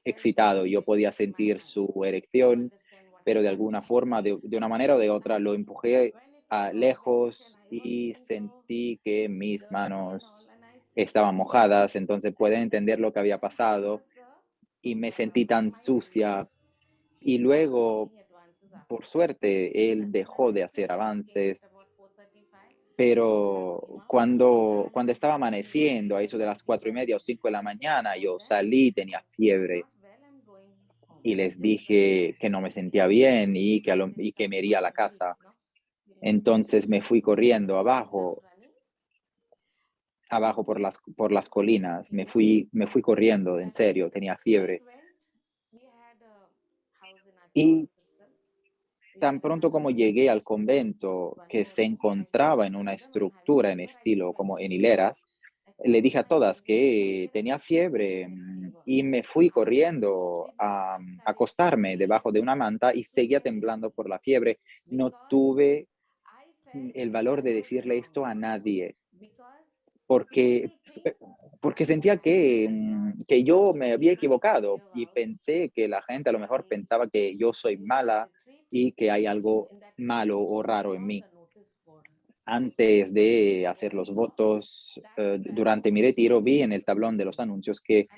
excitado. Yo podía sentir su erección, pero de alguna forma, de una manera o de otra, lo empujé a lejos y sentí que mis manos estaban mojadas, entonces pueden entender lo que había pasado y me sentí tan sucia. Y luego, por suerte, él dejó de hacer avances, pero cuando estaba amaneciendo, a eso de las 4:30 o 5 de la mañana, yo salí, tenía fiebre y les dije que no me sentía bien y que me iría a la casa. Entonces me fui corriendo abajo por las colinas, me fui corriendo, en serio, tenía fiebre. Y tan pronto como llegué al convento, que se encontraba en una estructura en estilo como en hileras, le dije a todas que tenía fiebre y me fui corriendo a acostarme debajo de una manta y seguía temblando por la fiebre. No tuve el valor de decirle esto a nadie porque, porque sentía que yo me había equivocado y pensé que la gente a lo mejor pensaba que yo soy mala y que hay algo malo o raro en mí. Antes de hacer los votos, durante mi retiro, vi en el tablón de los anuncios que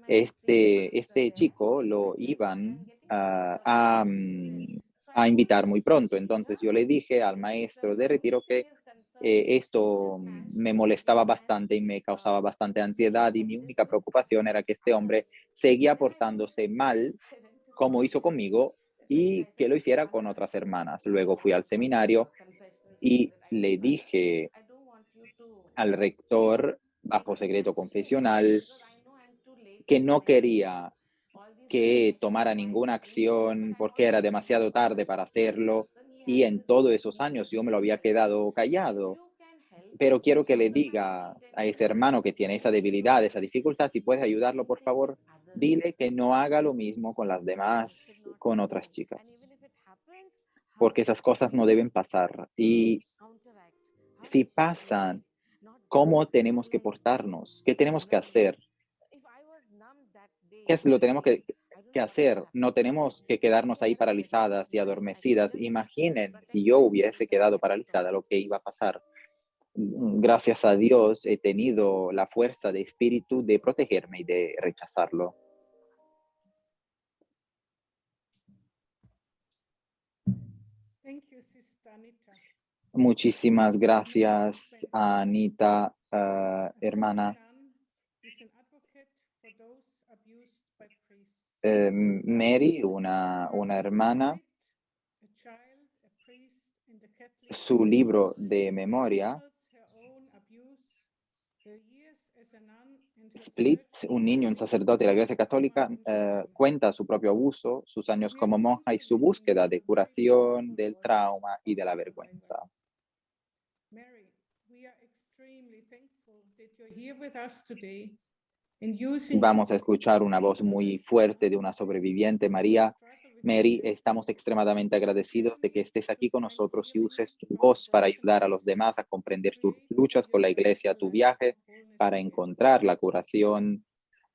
este chico lo iban a invitar muy pronto. Entonces yo le dije al maestro de retiro que esto me molestaba bastante y me causaba bastante ansiedad y mi única preocupación era que este hombre seguía portándose mal como hizo conmigo y que lo hiciera con otras hermanas. Luego fui al seminario y le dije al rector bajo secreto confesional que no quería que tomara ninguna acción porque era demasiado tarde para hacerlo y en todos esos años yo me lo había quedado callado. Pero quiero que le diga a ese hermano que tiene esa debilidad, esa dificultad, si puedes ayudarlo, por favor, dile que no haga lo mismo con las demás, con otras chicas, porque esas cosas no deben pasar. Y si pasan, ¿cómo tenemos que portarnos? ¿Qué tenemos que hacer? ¿Qué es lo que tenemos que hacer? No tenemos que quedarnos ahí paralizadas y adormecidas. Imaginen si yo hubiese quedado paralizada, lo que iba a pasar. Gracias a Dios he tenido la fuerza de espíritu de protegerme y de rechazarlo. Thank you, Sister Anita. Muchísimas gracias, Anita, hermana. Is an advocate for those abused by priests. Mary, una hermana, A child, a priest in the Catholic su libro de memoria, tells her own abuse, her years as a nun and her Split, search un niño, un sacerdote de la Iglesia Católica, cuenta su propio abuso, sus años como monja y su búsqueda de curación del trauma y de la vergüenza. Mary, we are extremely thankful that you're here with us today and using Vamos a escuchar una voz muy fuerte de una sobreviviente, María. Mary, estamos extremadamente agradecidos de que estés aquí con nosotros y uses tu voz para ayudar a los demás a comprender tus luchas con la Iglesia, tu viaje para encontrar la curación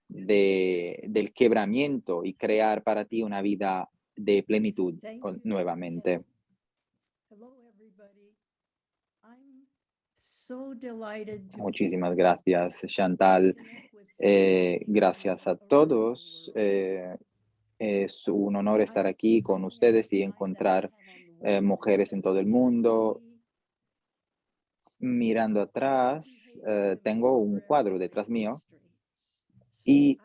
del quebramiento y crear para ti una vida de plenitud nuevamente. Hello, everybody. I'm so delighted to Muchísimas gracias, Chantal. Gracias a todos. Es un honor estar aquí con ustedes y encontrar mujeres en todo el mundo. Mirando atrás, tengo un cuadro detrás mío y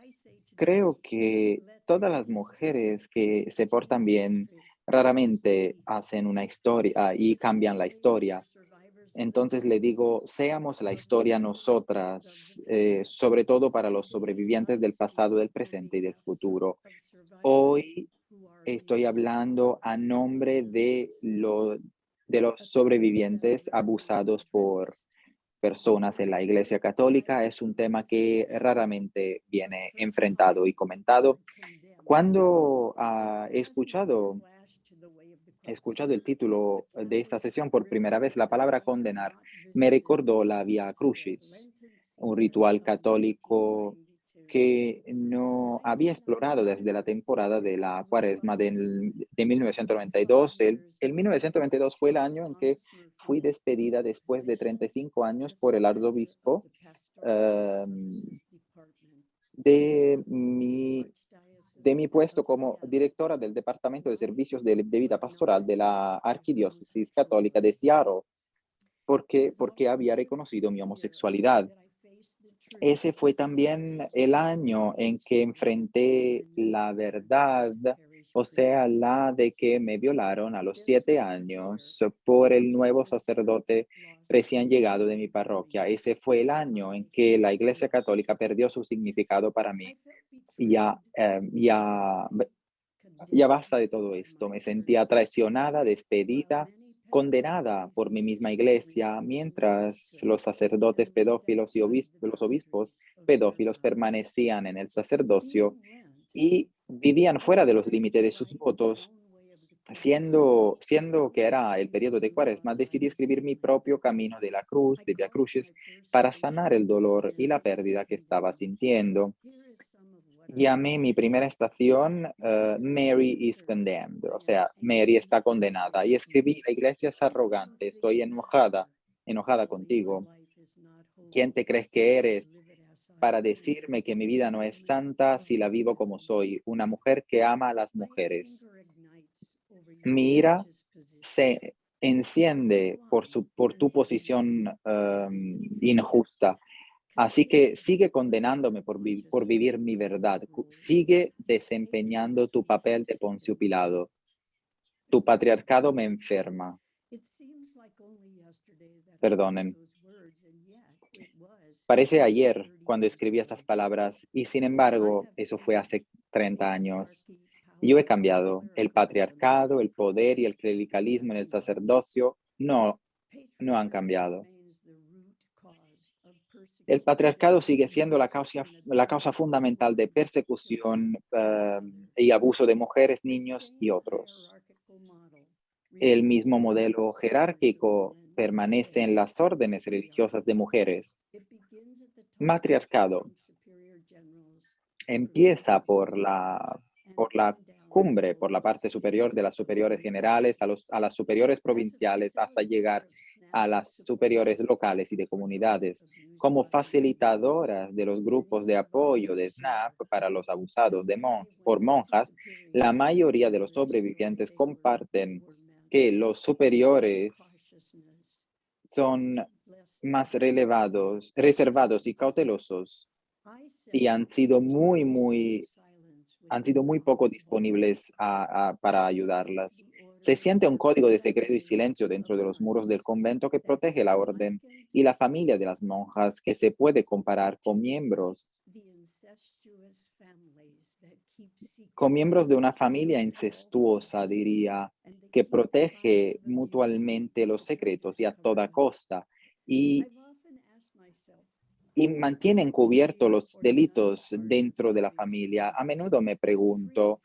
creo que todas las mujeres que se portan bien raramente hacen una historia y cambian la historia. Entonces le digo, seamos la historia nosotras, sobre todo para los sobrevivientes del pasado, del presente y del futuro. Hoy estoy hablando a nombre de los sobrevivientes abusados por personas en la Iglesia Católica. Es un tema que raramente viene enfrentado y comentado. Cuando he escuchado el título de esta sesión por primera vez, la palabra condenar me recordó la Via Crucis, un ritual católico que no había explorado desde la temporada de la Cuaresma de 1992. El 1992 fue el año en que fui despedida después de 35 años por el arzobispo de mi puesto como directora del Departamento de Servicios de Vida Pastoral de la Arquidiócesis Católica de Seattle, porque había reconocido mi homosexualidad. Ese fue también el año en que enfrenté la verdad, o sea, la de que me violaron a los 7 años por el nuevo sacerdote recién llegado de mi parroquia. Ese fue el año en que la Iglesia Católica perdió su significado para mí. Ya basta de todo esto. Me sentía traicionada, despedida, condenada por mi misma iglesia, mientras los sacerdotes pedófilos y los obispos pedófilos permanecían en el sacerdocio y vivían fuera de los límites de sus votos. Siendo que era el periodo de Cuaresma, decidí escribir mi propio camino de la cruz, de Via Crucis, para sanar el dolor y la pérdida que estaba sintiendo. Llamé mi primera estación Mary is Condemned, o sea, Mary está condenada. Y escribí, la iglesia es arrogante, estoy enojada contigo. ¿Quién te crees que eres? para decirme que mi vida no es santa si la vivo como soy, una mujer que ama a las mujeres. Mi ira se enciende por tu posición injusta. Así que sigue condenándome por vivir mi verdad. Sigue desempeñando tu papel de Poncio Pilato. Tu patriarcado me enferma. Perdonen. Parece ayer cuando escribí estas palabras y sin embargo eso fue hace 30 años. Yo he cambiado. El patriarcado, el poder y el clericalismo en el sacerdocio no han cambiado. El patriarcado sigue siendo la causa fundamental de persecución y abuso de mujeres, niños y otros. El mismo modelo jerárquico permanece en las órdenes religiosas de mujeres. Matriarcado empieza por la cumbre, por la parte superior de las superiores generales, a las superiores provinciales, hasta llegar a las superiores locales y de comunidades, como facilitadoras de los grupos de apoyo de SNAP para los abusados por monjas. La mayoría de los sobrevivientes comparten que los superiores son más reservados y cautelosos y han sido muy poco disponibles para ayudarlas. Se siente un código de secreto y silencio dentro de los muros del convento que protege la orden y la familia de las monjas, que se puede comparar con miembros de una familia incestuosa, diría, que protege mutuamente los secretos y a toda costa. Y mantiene encubiertos los delitos dentro de la familia. A menudo me pregunto,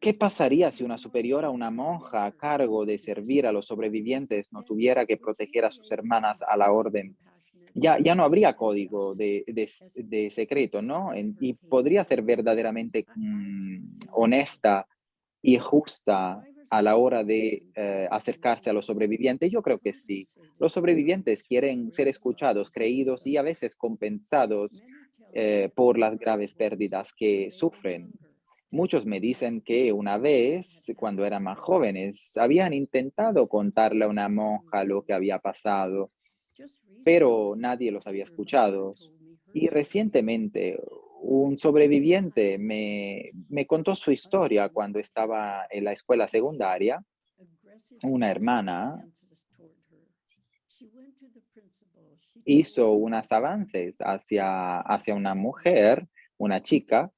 ¿qué pasaría si una superiora, una monja a cargo de servir a los sobrevivientes no tuviera que proteger a sus hermanas a la orden? Ya no habría código de secreto, ¿no? Y podría ser verdaderamente honesta y justa a la hora de acercarse a los sobrevivientes. Yo creo que sí. Los sobrevivientes quieren ser escuchados, creídos y a veces compensados por las graves pérdidas que sufren. Muchos me dicen que una vez, cuando eran más jóvenes, habían intentado contarle a una monja lo que había pasado, pero nadie los había escuchado. Y recientemente un sobreviviente me contó su historia cuando estaba en la escuela secundaria. Una hermana hizo unos avances hacia una mujer, una chica,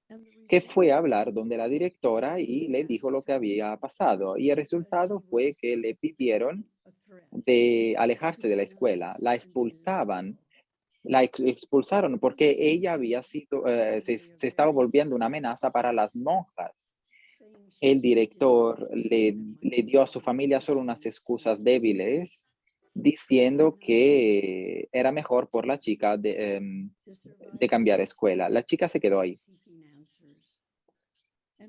que fue a hablar donde la directora y le dijo lo que había pasado. Y el resultado fue que le pidieron de alejarse de la escuela. La expulsaron porque ella había sido, se estaba volviendo una amenaza para las monjas. El director le dio a su familia solo unas excusas débiles, diciendo que era mejor por la chica de cambiar escuela. La chica se quedó ahí.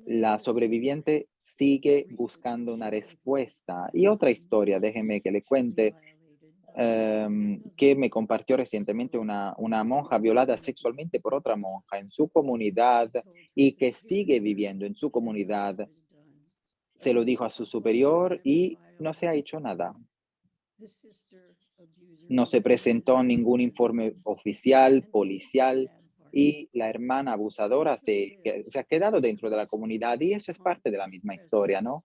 La sobreviviente sigue buscando una respuesta. Y otra historia, déjeme que le cuente, que me compartió recientemente una monja violada sexualmente por otra monja en su comunidad y que sigue viviendo en su comunidad. Se lo dijo a su superior y no se ha hecho nada. No se presentó ningún informe oficial, policial, y la hermana abusadora se ha quedado dentro de la comunidad y eso es parte de la misma historia, ¿no?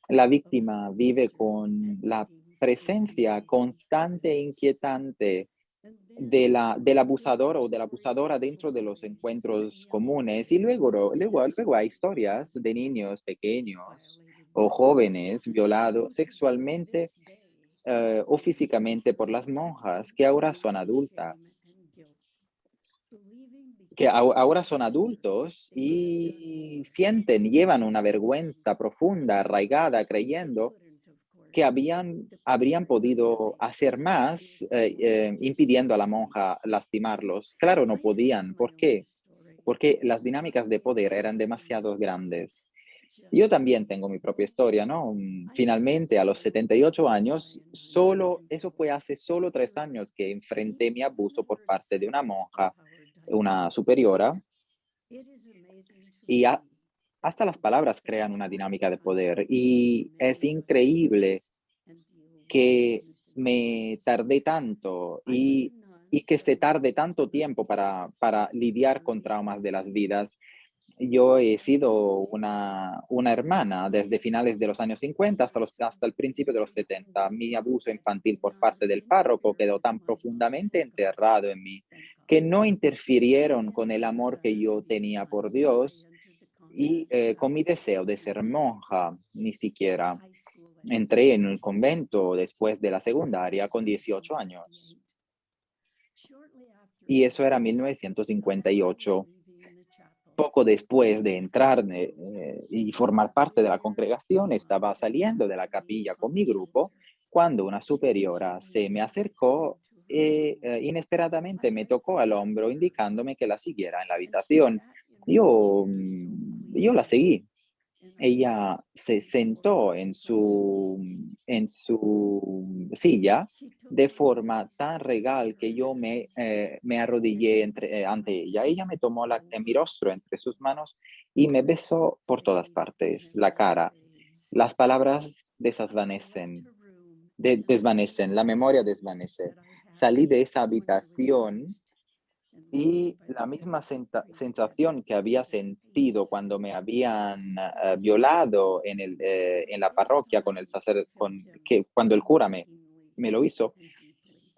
La víctima vive con la presencia constante e inquietante del abusador o de la abusadora dentro de los encuentros comunes. Y luego hay historias de niños pequeños o jóvenes violados sexualmente o físicamente por las monjas que ahora son adultas, ahora son adultos y llevan una vergüenza profunda, arraigada, creyendo que habrían podido hacer más impidiendo a la monja lastimarlos. Claro, no podían. ¿Por qué? Porque las dinámicas de poder eran demasiado grandes. Yo también tengo mi propia historia, ¿no? Finalmente, a los 78 años, eso fue hace solo 3 años que enfrenté mi abuso por parte de una monja, una superiora, y hasta las palabras crean una dinámica de poder. Y es increíble que me tardé tanto y que se tarde tanto tiempo para lidiar con traumas de las vidas. Yo he sido una hermana desde finales de los años 50 hasta el principio de los 70. Mi abuso infantil por parte del párroco quedó tan profundamente enterrado en mí que no interfirieron con el amor que yo tenía por Dios y con mi deseo de ser monja, ni siquiera. Entré en el convento después de la secundaria con 18 años y eso era 1958. Poco después de entrar y formar parte de la congregación, estaba saliendo de la capilla con mi grupo cuando una superiora se me acercó e inesperadamente me tocó al hombro indicándome que la siguiera en la habitación. Yo la seguí. Ella se sentó en su silla de forma tan regal que yo me arrodillé ante ella. Ella me tomó mi rostro entre sus manos y me besó por todas partes, la cara. Las palabras desvanecen, la memoria desvanece. Salí de esa habitación y la misma sensación que había sentido cuando me habían violado en la parroquia con el sacerdote, cuando el cura me lo hizo,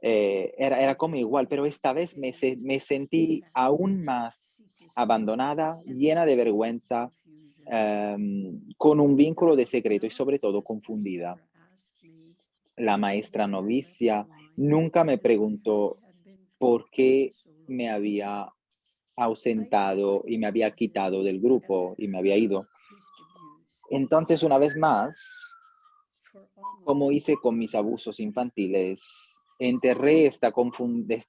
era como igual, pero esta vez me sentí aún más abandonada, llena de vergüenza, con un vínculo de secreto y sobre todo confundida. La maestra novicia nunca me preguntó por qué me había ausentado y me había quitado del grupo y me había ido. Entonces, una vez más, como hice con mis abusos infantiles, enterré esta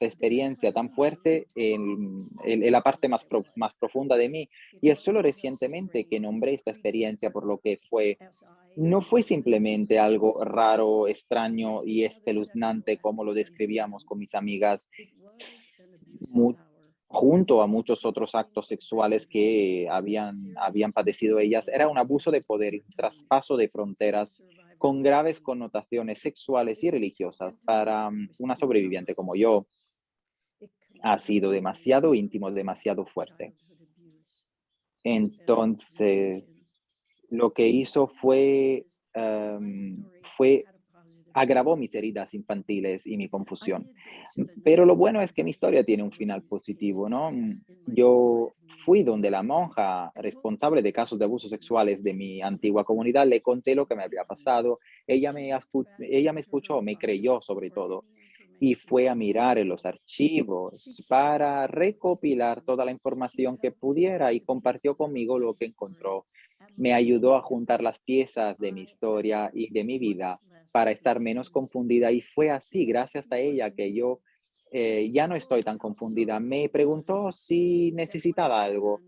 experiencia tan fuerte en la parte más profunda de mí. Y es solo recientemente que nombré esta experiencia por lo que fue. No fue simplemente algo raro, extraño y espeluznante como lo describíamos con mis amigas, junto a muchos otros actos sexuales que habían padecido ellas. Era un abuso de poder y un traspaso de fronteras con graves connotaciones sexuales y religiosas para una sobreviviente como yo. Ha sido demasiado íntimo, demasiado fuerte. Entonces, lo que hizo fue agravó mis heridas infantiles y mi confusión. Pero lo bueno es que mi historia tiene un final positivo, ¿no? Yo fui donde la monja responsable de casos de abusos sexuales de mi antigua comunidad, le conté lo que me había pasado, ella me escuchó, me creyó sobre todo, y fue a mirar en los archivos para recopilar toda la información que pudiera y compartió conmigo lo que encontró. Me ayudó a juntar las piezas de mi historia y de mi vida para estar menos confundida y fue así, gracias a ella, que yo ya no estoy tan confundida. Me preguntó si necesitaba algo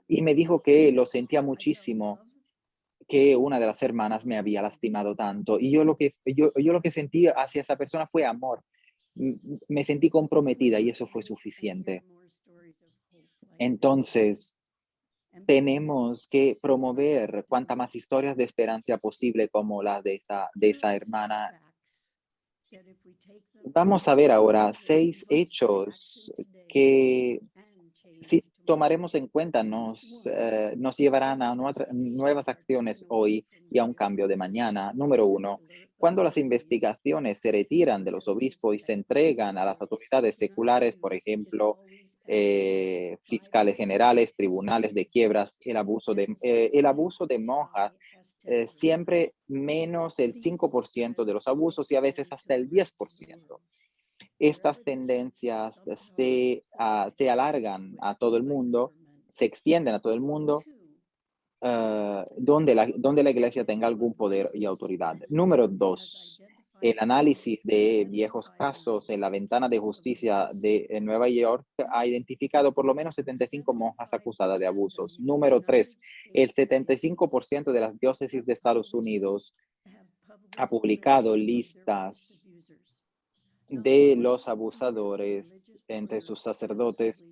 y me dijo que lo sentía muchísimo, que una de las hermanas me había lastimado tanto y yo lo que sentí hacia esa persona fue amor. Me sentí comprometida y eso fue suficiente. Entonces, tenemos que promover cuanta más historias de esperanza posible como las de esa hermana. Vamos a ver ahora 6 hechos que, si tomaremos en cuenta, nos llevarán a nuevas acciones hoy y a un cambio de mañana. Número 1, cuando las investigaciones se retiran de los obispos y se entregan a las autoridades seculares, por ejemplo, fiscales generales, tribunales de quiebras, el abuso de monjas, siempre menos el 5% de los abusos y a veces hasta el 10%. Estas tendencias se alargan a todo el mundo, se extienden a todo el mundo, donde la iglesia tenga algún poder y autoridad. Número 2, El análisis de viejos casos en la ventana de justicia de Nueva York ha identificado por lo menos 75 monjas acusadas de abusos. Número 3, el 75% de las diócesis de Estados Unidos ha publicado listas de los abusadores entre sus sacerdotes.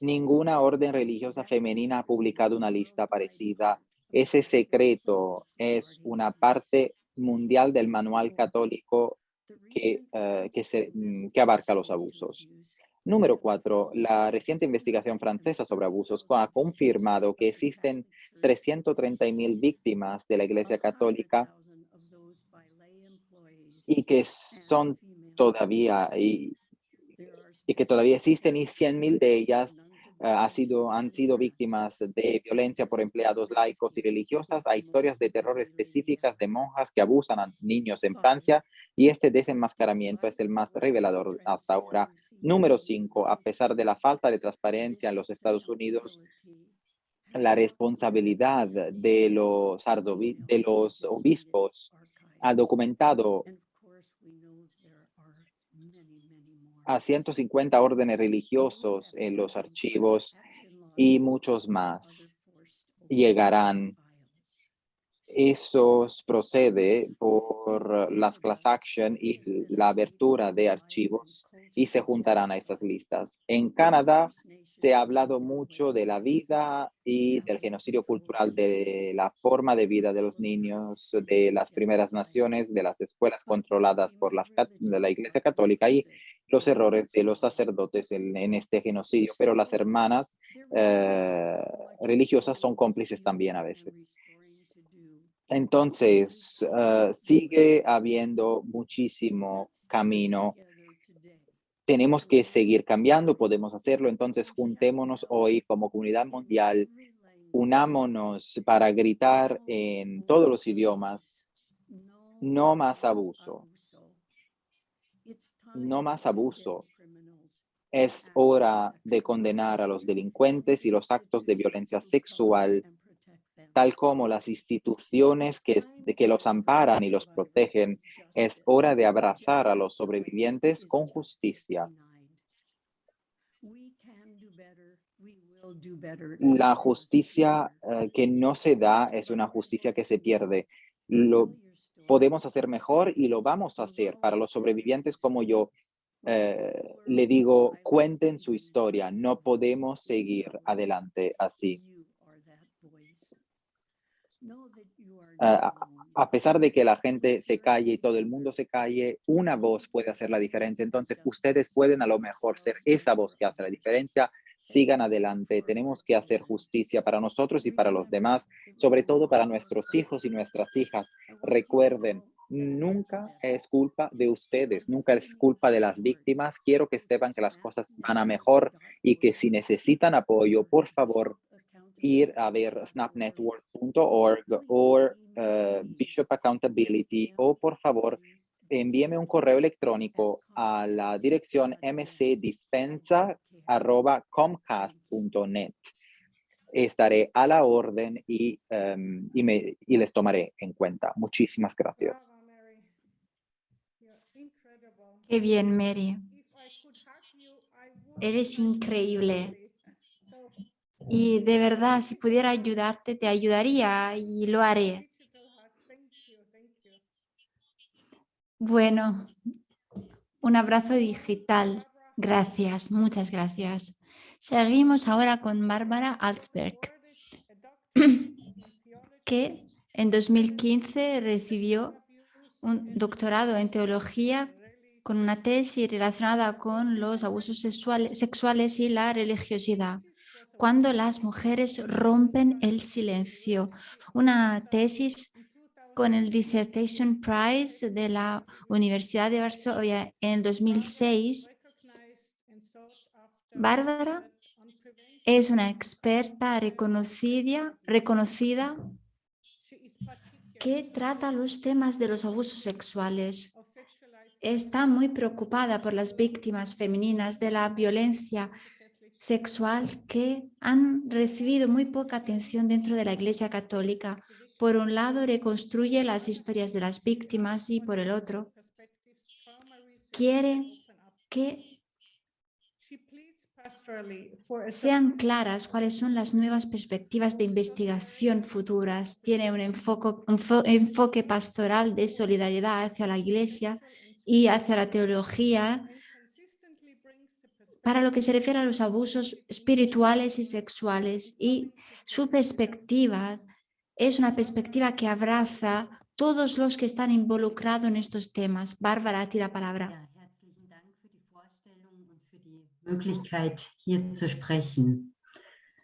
Ninguna orden religiosa femenina ha publicado una lista parecida. Ese secreto es una parte mundial del manual católico que abarca los abusos. Número 4, la reciente investigación francesa sobre abusos ha confirmado que existen 330,000 víctimas de la Iglesia Católica y que son todavía y que todavía existen, y 100,000 de ellas han sido víctimas de violencia por empleados laicos y religiosas. Hay historias de terror específicas de monjas que abusan a niños en Francia, y este desenmascaramiento es el más revelador hasta ahora. Número 5, a pesar de la falta de transparencia en los Estados Unidos, la responsabilidad de los obispos ha documentado a 150 órdenes religiosos en los archivos, y muchos más llegarán. Eso procede por las class action y la abertura de archivos, y se juntarán a estas listas. En Canadá se ha hablado mucho de la vida y del genocidio cultural, de la forma de vida de los niños de las primeras naciones, de las escuelas controladas por de la Iglesia Católica, y los errores de los sacerdotes en este genocidio, pero las hermanas religiosas son cómplices también a veces. Entonces, sigue habiendo muchísimo camino. Tenemos que seguir cambiando, podemos hacerlo. Entonces, juntémonos hoy como comunidad mundial, unámonos para gritar en todos los idiomas: no más abuso, no más abuso. Es hora de condenar a los delincuentes y los actos de violencia sexual, tal como las instituciones que los amparan y los protegen. Es hora de abrazar a los sobrevivientes con justicia. La justicia que no se da es una justicia que se pierde. Lo podemos hacer mejor y lo vamos a hacer. Para los sobrevivientes como yo, le digo, cuenten su historia. No podemos seguir adelante así. A pesar de que la gente se calle y todo el mundo se calle, una voz puede hacer la diferencia. Entonces, ustedes pueden a lo mejor ser esa voz que hace la diferencia. Sigan adelante. Tenemos que hacer justicia para nosotros y para los demás, sobre todo para nuestros hijos y nuestras hijas. Recuerden, nunca es culpa de ustedes, nunca es culpa de las víctimas. Quiero que sepan que las cosas van a mejor, y que si necesitan apoyo, por favor, ir a ver snapnetwork.org o Bishop Accountability, o por favor, envíeme un correo electrónico a la dirección mcdispensa@comcast.net. Estaré a la orden y les tomaré en cuenta. Muchísimas gracias. Qué bien, Mary. Eres increíble. Y de verdad, si pudiera ayudarte, te ayudaría y lo haré. Bueno, un abrazo digital. Gracias, muchas gracias. Seguimos ahora con Bárbara Alsberg, que en 2015 recibió un doctorado en teología con una tesis relacionada con los abusos sexuales y la religiosidad. Cuando las mujeres rompen el silencio. Una tesis con el Dissertation Prize de la Universidad de Varsovia en el 2006. Bárbara es una experta reconocida que trata los temas de los abusos sexuales. Está muy preocupada por las víctimas femeninas de la violencia sexual que han recibido muy poca atención dentro de la Iglesia Católica. Por un lado, reconstruye las historias de las víctimas, y por el otro, quiere que sean claras cuáles son las nuevas perspectivas de investigación futuras. Tiene un enfoque pastoral de solidaridad hacia la Iglesia y hacia la teología para lo que se refiere a los abusos espirituales y sexuales. Y su perspectiva es una perspectiva que abraza todos los que están involucrados en estos temas. Bárbara, a ti la palabra.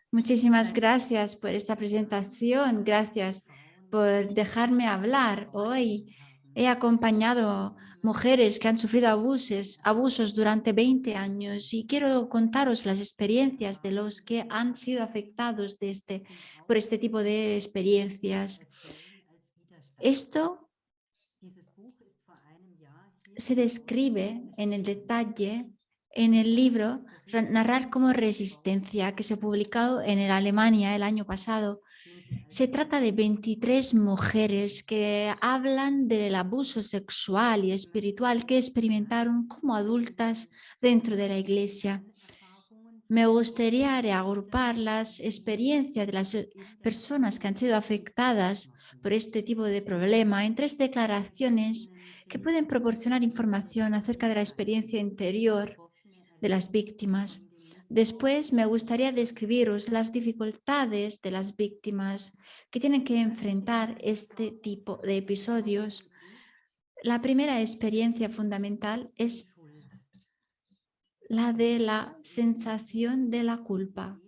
Muchísimas gracias por esta presentación, gracias por dejarme hablar hoy. He acompañado mujeres que han sufrido abusos durante 20 años y quiero contaros las experiencias de los que han sido afectados por este tipo de experiencias. Esto se describe en el detalle en el libro Narrar como resistencia, que se ha publicado en Alemania el año pasado. Se trata de 23 mujeres que hablan del abuso sexual y espiritual que experimentaron como adultas dentro de la Iglesia. Me gustaría reagrupar las experiencias de las personas que han sido afectadas por este tipo de problema en 3 declaraciones que pueden proporcionar información acerca de la experiencia interior de las víctimas. Después me gustaría describiros las dificultades de las víctimas que tienen que enfrentar este tipo de episodios. La primera experiencia fundamental es la de la sensación de la culpa.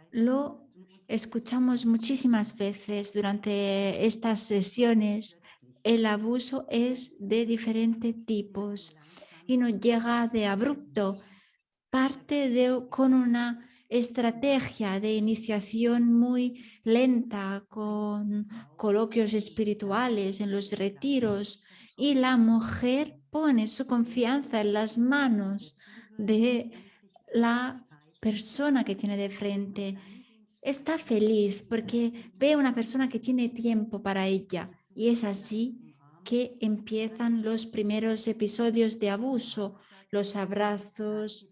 Lo escuchamos muchísimas veces durante estas sesiones. El abuso es de diferentes tipos y no llega de abrupto. Parte con una estrategia de iniciación muy lenta, con coloquios espirituales en los retiros, y la mujer pone su confianza en las manos de la persona que tiene de frente. Está feliz porque ve a una persona que tiene tiempo para ella, y es así que empiezan los primeros episodios de abuso, los abrazos,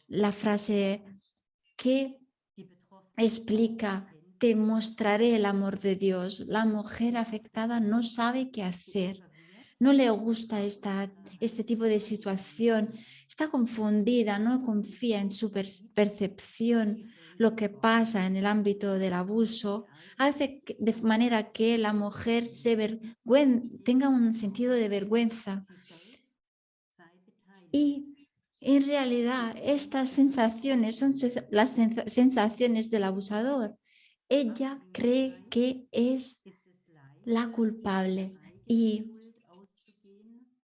la frase que explica: te mostraré el amor de Dios. La mujer afectada no sabe qué hacer, no le gusta este tipo de situación, está confundida, no confía en su percepción. Lo que pasa en el ámbito del abuso hace de manera que la mujer tenga un sentido de vergüenza. Y en realidad estas sensaciones son las sensaciones del abusador. Ella cree que es la culpable y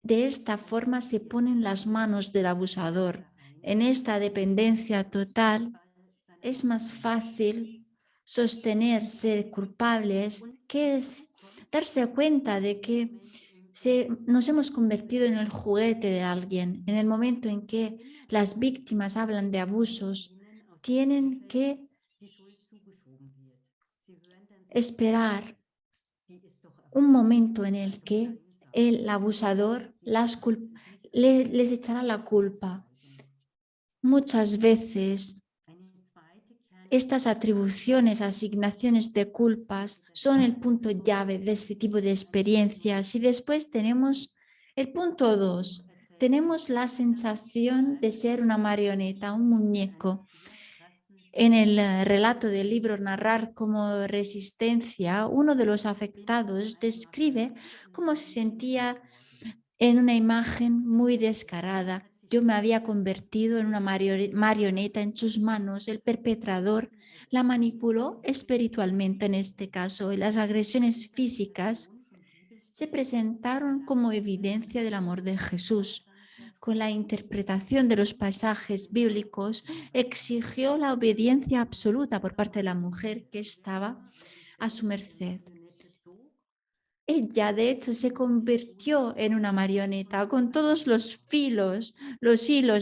de esta forma se ponen las manos del abusador. En esta dependencia total es más fácil sostenerse culpables, que es darse cuenta de que nos hemos convertido en el juguete de alguien. En el momento en que las víctimas hablan de abusos, tienen que esperar un momento en el que el abusador les echará la culpa. Muchas veces estas atribuciones, asignaciones de culpas son el punto llave de este tipo de experiencias. Y después tenemos el punto 2. Tenemos la sensación de ser una marioneta, un muñeco. En el relato del libro Narrar como resistencia, uno de los afectados describe cómo se sentía en una imagen muy descarada. Yo me había convertido en una marioneta en sus manos. El perpetrador la manipuló espiritualmente en este caso, y las agresiones físicas se presentaron como evidencia del amor de Jesús. Con la interpretación de los pasajes bíblicos, exigió la obediencia absoluta por parte de la mujer que estaba a su merced. Ella, de hecho, se convirtió en una marioneta con todos los hilos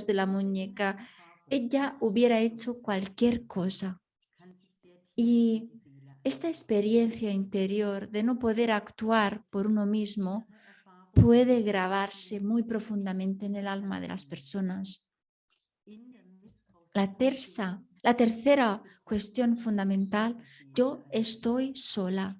de la muñeca. Ella hubiera hecho cualquier cosa. Y esta experiencia interior de no poder actuar por uno mismo puede grabarse muy profundamente en el alma de las personas. La tercera cuestión fundamental, yo estoy sola.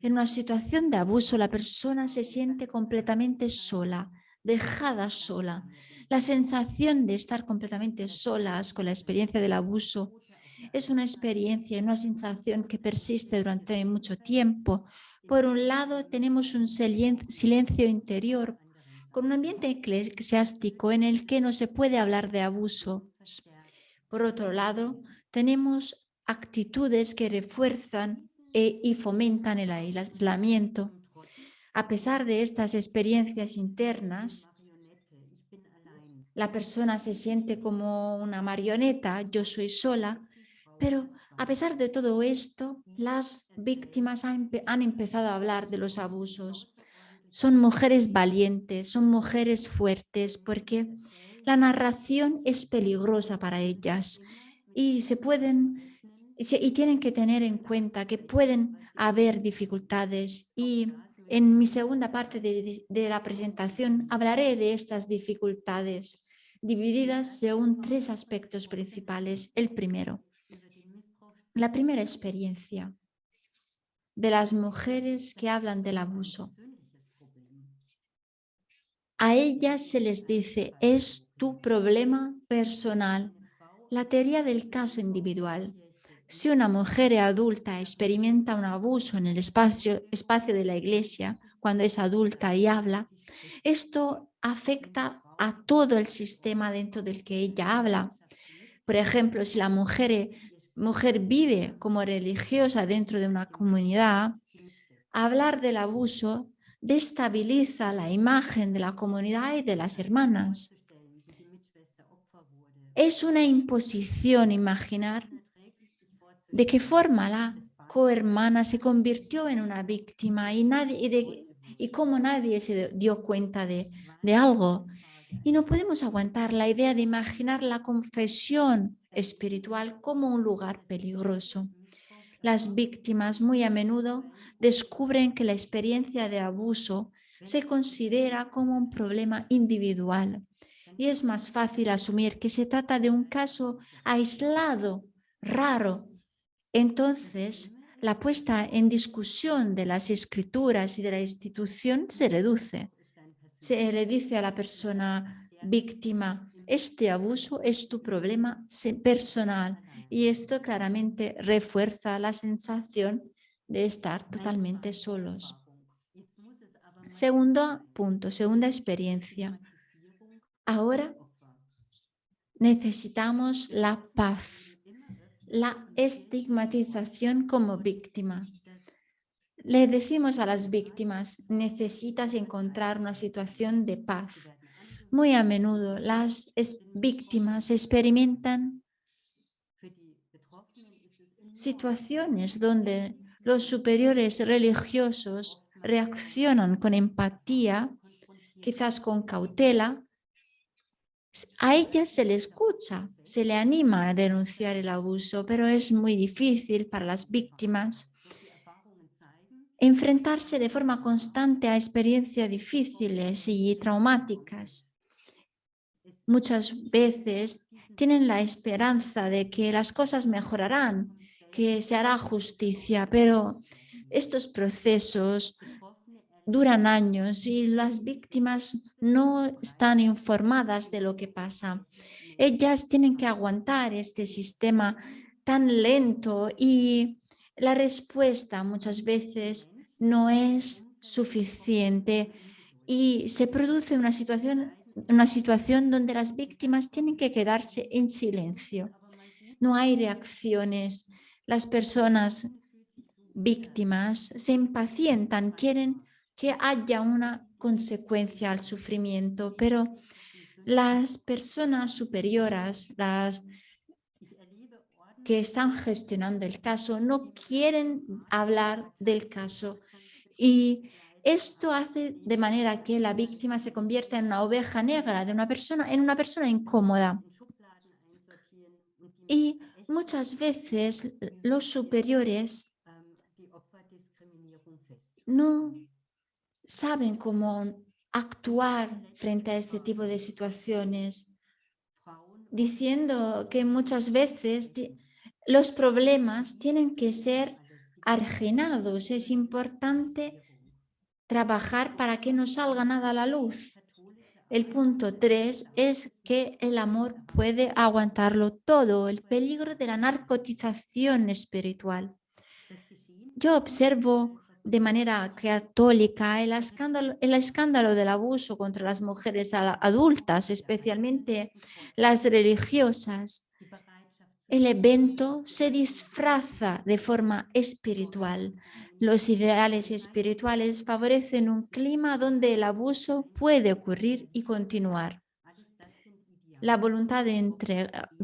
En una situación de abuso, la persona se siente completamente sola, dejada sola. La sensación de estar completamente solas con la experiencia del abuso es una experiencia, una sensación que persiste durante mucho tiempo. Por un lado, tenemos un silencio interior con un ambiente eclesiástico en el que no se puede hablar de abuso. Por otro lado, tenemos actitudes que refuerzan y fomentan el aislamiento. A pesar de estas experiencias internas, la persona se siente como una marioneta, yo soy sola, pero a pesar de todo esto, las víctimas han empezado a hablar de los abusos. Son mujeres valientes, son mujeres fuertes, porque la narración es peligrosa para ellas y tienen que tener en cuenta que pueden haber dificultades. Y en mi segunda parte de la presentación hablaré de estas dificultades, divididas según 3 aspectos principales. El primero, la primera experiencia de las mujeres que hablan del abuso. A ellas se les dice, es tu problema personal. La teoría del caso individual. Si una mujer adulta experimenta un abuso en el espacio de la iglesia, cuando es adulta y habla, esto afecta a todo el sistema dentro del que ella habla. Por ejemplo, si la mujer vive como religiosa dentro de una comunidad, hablar del abuso destabiliza la imagen de la comunidad y de las hermanas. Es una imposición imaginar de qué forma la cohermana se convirtió en una víctima y cómo nadie se dio cuenta de algo. Y no podemos aguantar la idea de imaginar la confesión espiritual como un lugar peligroso. Las víctimas muy a menudo descubren que la experiencia de abuso se considera como un problema individual y es más fácil asumir que se trata de un caso aislado, raro. Entonces, la puesta en discusión de las escrituras y de la institución se reduce. Se le dice a la persona víctima, este abuso es tu problema personal. Y esto claramente refuerza la sensación de estar totalmente solos. Segundo punto, segunda experiencia. Ahora necesitamos la paz, la estigmatización como víctima. Le decimos a las víctimas, necesitas encontrar una situación de paz. Muy a menudo las víctimas experimentan situaciones donde los superiores religiosos reaccionan con empatía, quizás con cautela. A ellas se le escucha, se le anima a denunciar el abuso, pero es muy difícil para las víctimas enfrentarse de forma constante a experiencias difíciles y traumáticas. Muchas veces tienen la esperanza de que las cosas mejorarán, que se hará justicia, pero estos procesos duran años y las víctimas no están informadas de lo que pasa. Ellas tienen que aguantar este sistema tan lento y la respuesta muchas veces no es suficiente y se produce una situación donde las víctimas tienen que quedarse en silencio. No hay reacciones. Las personas víctimas se impacientan, quieren que haya una consecuencia al sufrimiento, pero las personas superiores, las que están gestionando el caso, no quieren hablar del caso y esto hace de manera que la víctima se convierta en una oveja negra en una persona incómoda. Y muchas veces los superiores no saben cómo actuar frente a este tipo de situaciones, diciendo que muchas veces los problemas tienen que ser arginados. Es importante trabajar para que no salga nada a la luz. El punto 3 es que el amor puede aguantarlo todo, el peligro de la narcotización espiritual. Yo observo de manera católica el escándalo del abuso contra las mujeres adultas, especialmente las religiosas. El evento se disfraza de forma espiritual. Los ideales espirituales favorecen un clima donde el abuso puede ocurrir y continuar. La voluntad de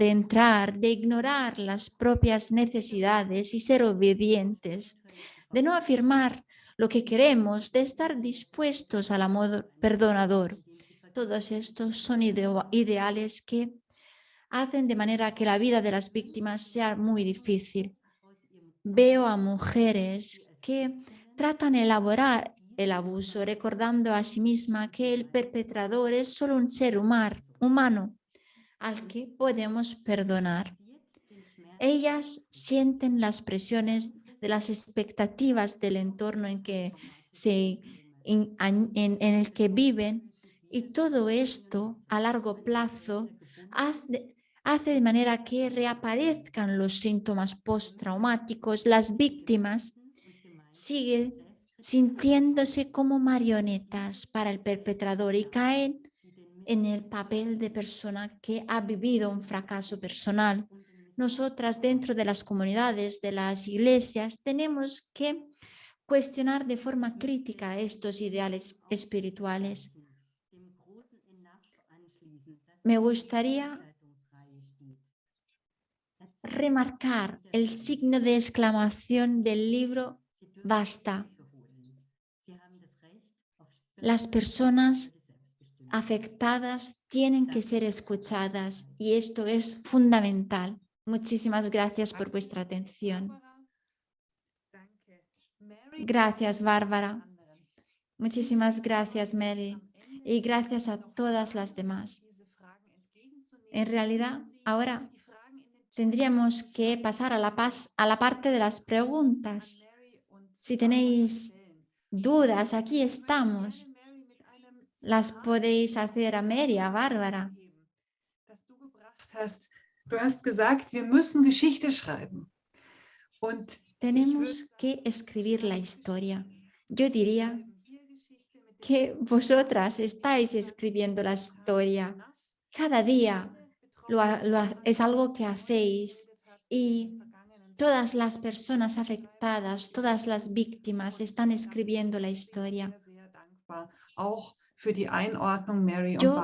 entrar, de ignorar las propias necesidades y ser obedientes, de no afirmar lo que queremos, de estar dispuestos al amor perdonador. Todos estos son ideales que hacen de manera que la vida de las víctimas sea muy difícil. Veo a mujeres que tratan de elaborar el abuso, recordando a sí misma que el perpetrador es solo un ser humano al que podemos perdonar. Ellas sienten las presiones de las expectativas del entorno en el que viven, y todo esto a largo plazo hace de manera que reaparezcan los síntomas postraumáticos. Las víctimas siguen sintiéndose como marionetas para el perpetrador y caen en el papel de persona que ha vivido un fracaso personal. Nosotras, dentro de las comunidades, de las iglesias, tenemos que cuestionar de forma crítica estos ideales espirituales. Me gustaría remarcar el signo de exclamación del libro Basta. Las personas afectadas tienen que ser escuchadas y esto es fundamental. Muchísimas gracias por vuestra atención. Gracias, Bárbara. Muchísimas gracias, Mary. Y gracias a todas las demás. En realidad, ahora tendríamos que pasar a la parte de las preguntas. Si tenéis dudas, aquí estamos. Las podéis hacer a Mary, a Bárbara. Du hast gesagt, wir müssen Geschichte schreiben. Tenemos que escribir la historia. Yo diría que vosotras estáis escribiendo la historia. Cada día es algo que hacéis, y todas las personas afectadas, todas las víctimas están escribiendo la historia. Yo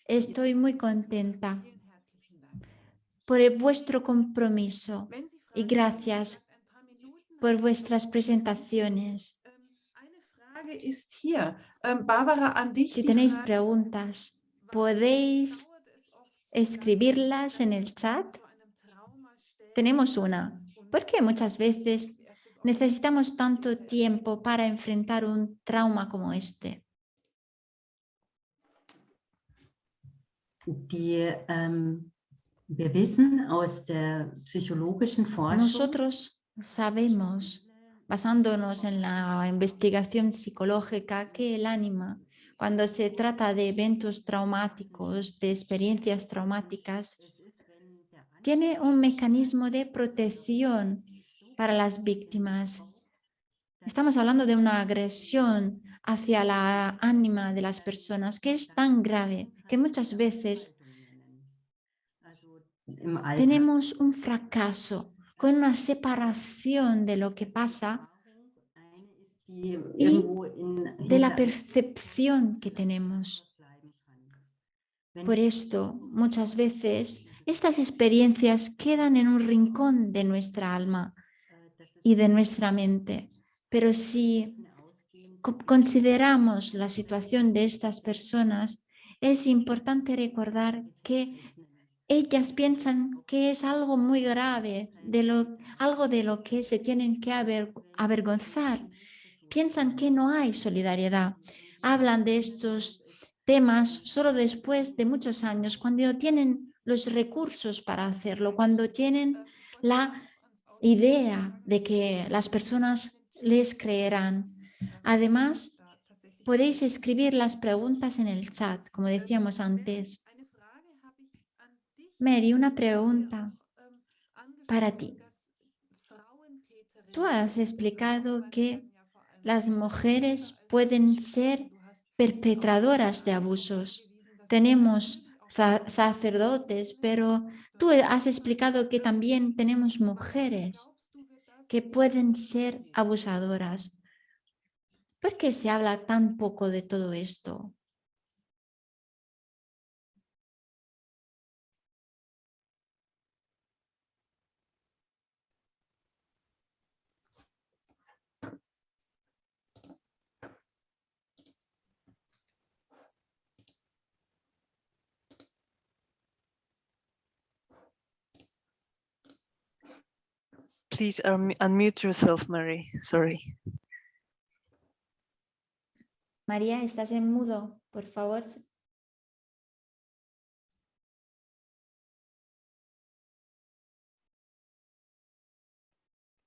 estoy muy contenta por vuestro compromiso y gracias por vuestras presentaciones. Si tenéis preguntas, podéis escribirlas en el chat. Tenemos una. ¿Por qué muchas veces necesitamos tanto tiempo para enfrentar un trauma como este? Nosotros sabemos, basándonos en la investigación psicológica, que el ánima, cuando se trata de eventos traumáticos, de experiencias traumáticas, tiene un mecanismo de protección para las víctimas. Estamos hablando de una agresión hacia la ánima de las personas que es tan grave que muchas veces tenemos un fracaso con una separación de lo que pasa y de la percepción que tenemos. Por esto, muchas veces, estas experiencias quedan en un rincón de nuestra alma y de nuestra mente. Pero si consideramos la situación de estas personas, es importante recordar que ellas piensan que es algo muy grave, algo de lo que se tienen que avergonzar. Piensan que no hay solidaridad. hablan de estos temas solo después de muchos años, cuando tienen los recursos para hacerlo, cuando tienen la idea de que las personas les creerán. Además, podéis escribir las preguntas en el chat, como decíamos antes. Mary, una pregunta para ti. Tú has explicado que las mujeres pueden ser perpetradoras de abusos. Tenemos sacerdotes, pero tú has explicado que también tenemos mujeres que pueden ser abusadoras. ¿Por qué se habla tan poco de todo esto? Please unmute yourself, Mary. Sorry. María, estás en mudo, por favor.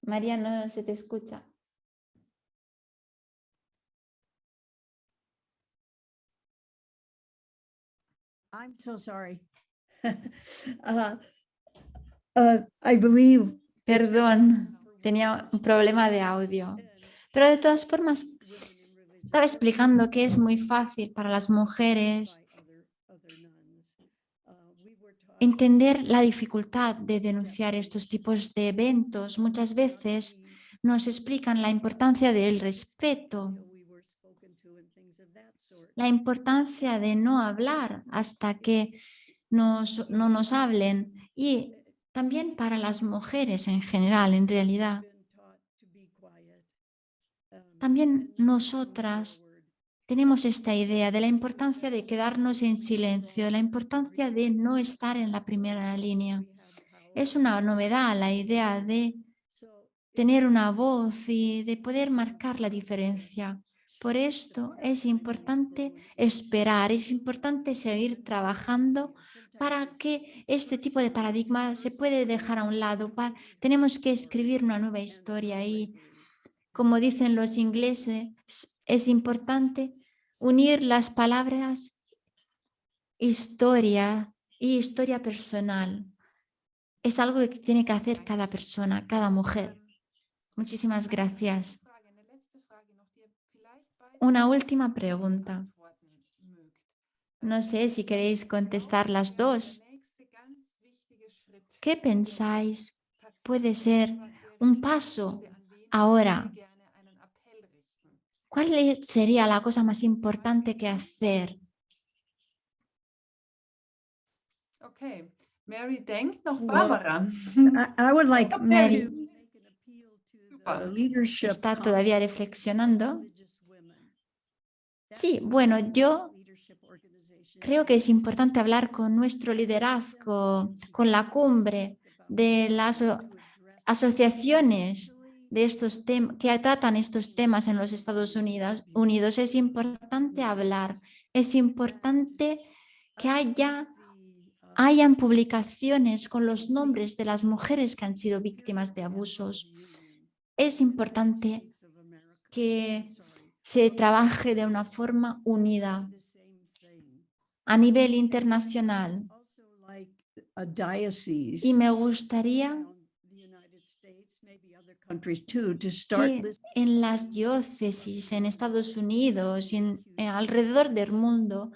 María, no se te escucha. I'm so sorry. I believe. Perdón, tenía un problema de audio. Pero de todas formas, estaba explicando que es muy fácil para las mujeres entender la dificultad de denunciar estos tipos de eventos. Muchas veces nos explican la importancia del respeto, la importancia de no hablar hasta que no nos hablen, y también para las mujeres en general, en realidad. También nosotras tenemos esta idea de la importancia de quedarnos en silencio, la importancia de no estar en la primera línea. Es una novedad la idea de tener una voz y de poder marcar la diferencia. Por esto es importante esperar, es importante seguir trabajando para que este tipo de paradigma se puede dejar a un lado. Tenemos que escribir una nueva historia y, como dicen los ingleses, es importante unir las palabras historia y historia personal. Es algo que tiene que hacer cada persona, cada mujer. Muchísimas gracias. Una última pregunta. No sé si queréis contestar las dos. ¿Qué pensáis puede ser un paso ahora? ¿Cuál sería la cosa más importante que hacer? Okay, Mary denkt noch Barbara. I would like Mary leadership. está todavía reflexionando. Sí, bueno, yo creo que es importante hablar con nuestro liderazgo, con la cumbre de las asociaciones de estos que tratan estos temas en los Estados Unidos. Es importante hablar, es importante que hayan publicaciones con los nombres de las mujeres que han sido víctimas de abusos. Es importante que se trabaje de una forma unida a nivel internacional. Y me gustaría que en las diócesis, en Estados Unidos y alrededor del mundo,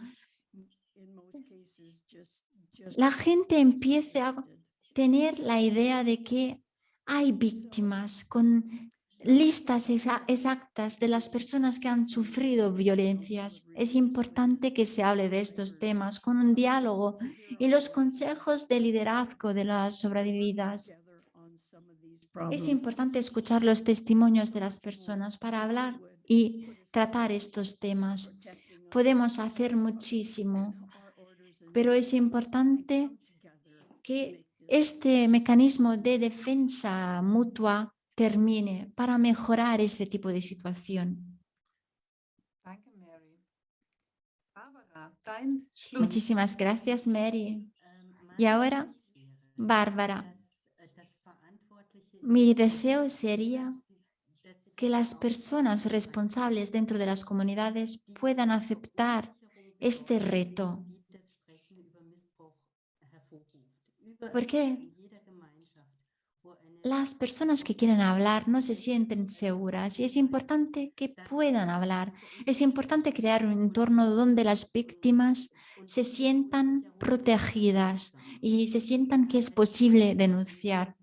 la gente empiece a tener la idea de que hay víctimas con listas exactas de las personas que han sufrido violencias. Es importante que se hable de estos temas con un diálogo y los consejos de liderazgo de las sobrevividas. Es importante escuchar los testimonios de las personas para hablar y tratar estos temas. Podemos hacer muchísimo, pero es importante que este mecanismo de defensa mutua termine para mejorar este tipo de situación. Dein Schluss. Muchísimas gracias, Mary. Y ahora, Bárbara. Mi deseo sería que las personas responsables dentro de las comunidades puedan aceptar este reto. Porque las personas que quieren hablar no se sienten seguras y es importante que puedan hablar. Es importante crear un entorno donde las víctimas se sientan protegidas y se sientan que es posible denunciar.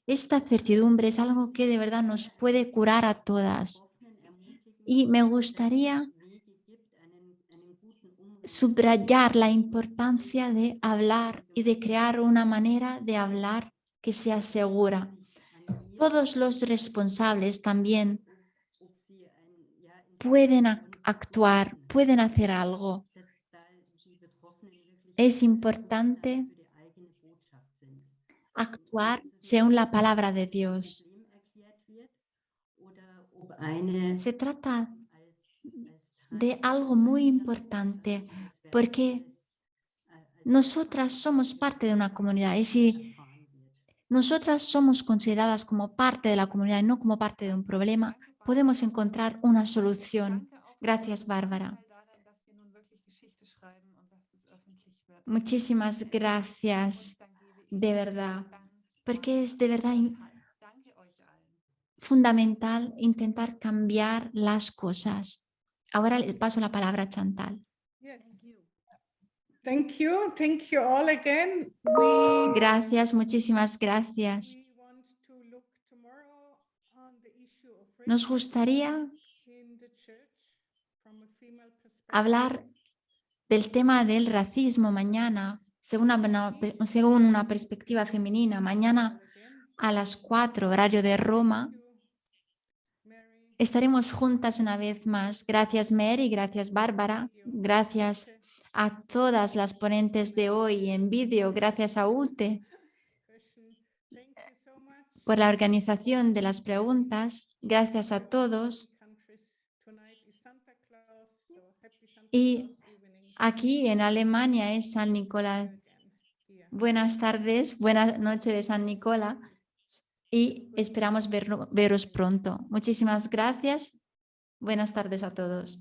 Esta certidumbre es algo que de verdad nos puede curar a todas. Y me gustaría subrayar la importancia de hablar y de crear una manera de hablar que sea segura. Todos los responsables también pueden actuar, pueden hacer algo. Es importante actuar según la palabra de Dios. Se trata de algo muy importante porque nosotras somos parte de una comunidad y si nosotras somos consideradas como parte de la comunidad y no como parte de un problema, podemos encontrar una solución. Gracias, Bárbara. Muchísimas gracias, de verdad, porque es de verdad fundamental intentar cambiar las cosas. Ahora le paso la palabra a Chantal. Yes. Thank you all again. Gracias, muchísimas gracias. Nos gustaría hablar del tema del racismo mañana, según una perspectiva femenina. Mañana a las 4, horario de Roma, estaremos juntas una vez más. Gracias, Mary, gracias, Bárbara, gracias a todas las ponentes de hoy en vídeo, gracias a Ute por la organización de las preguntas, gracias a todos. Y aquí en Alemania es San Nicolás. Buenas tardes, buenas noches de San Nicolás y esperamos veros pronto. Muchísimas gracias. Buenas tardes a todos.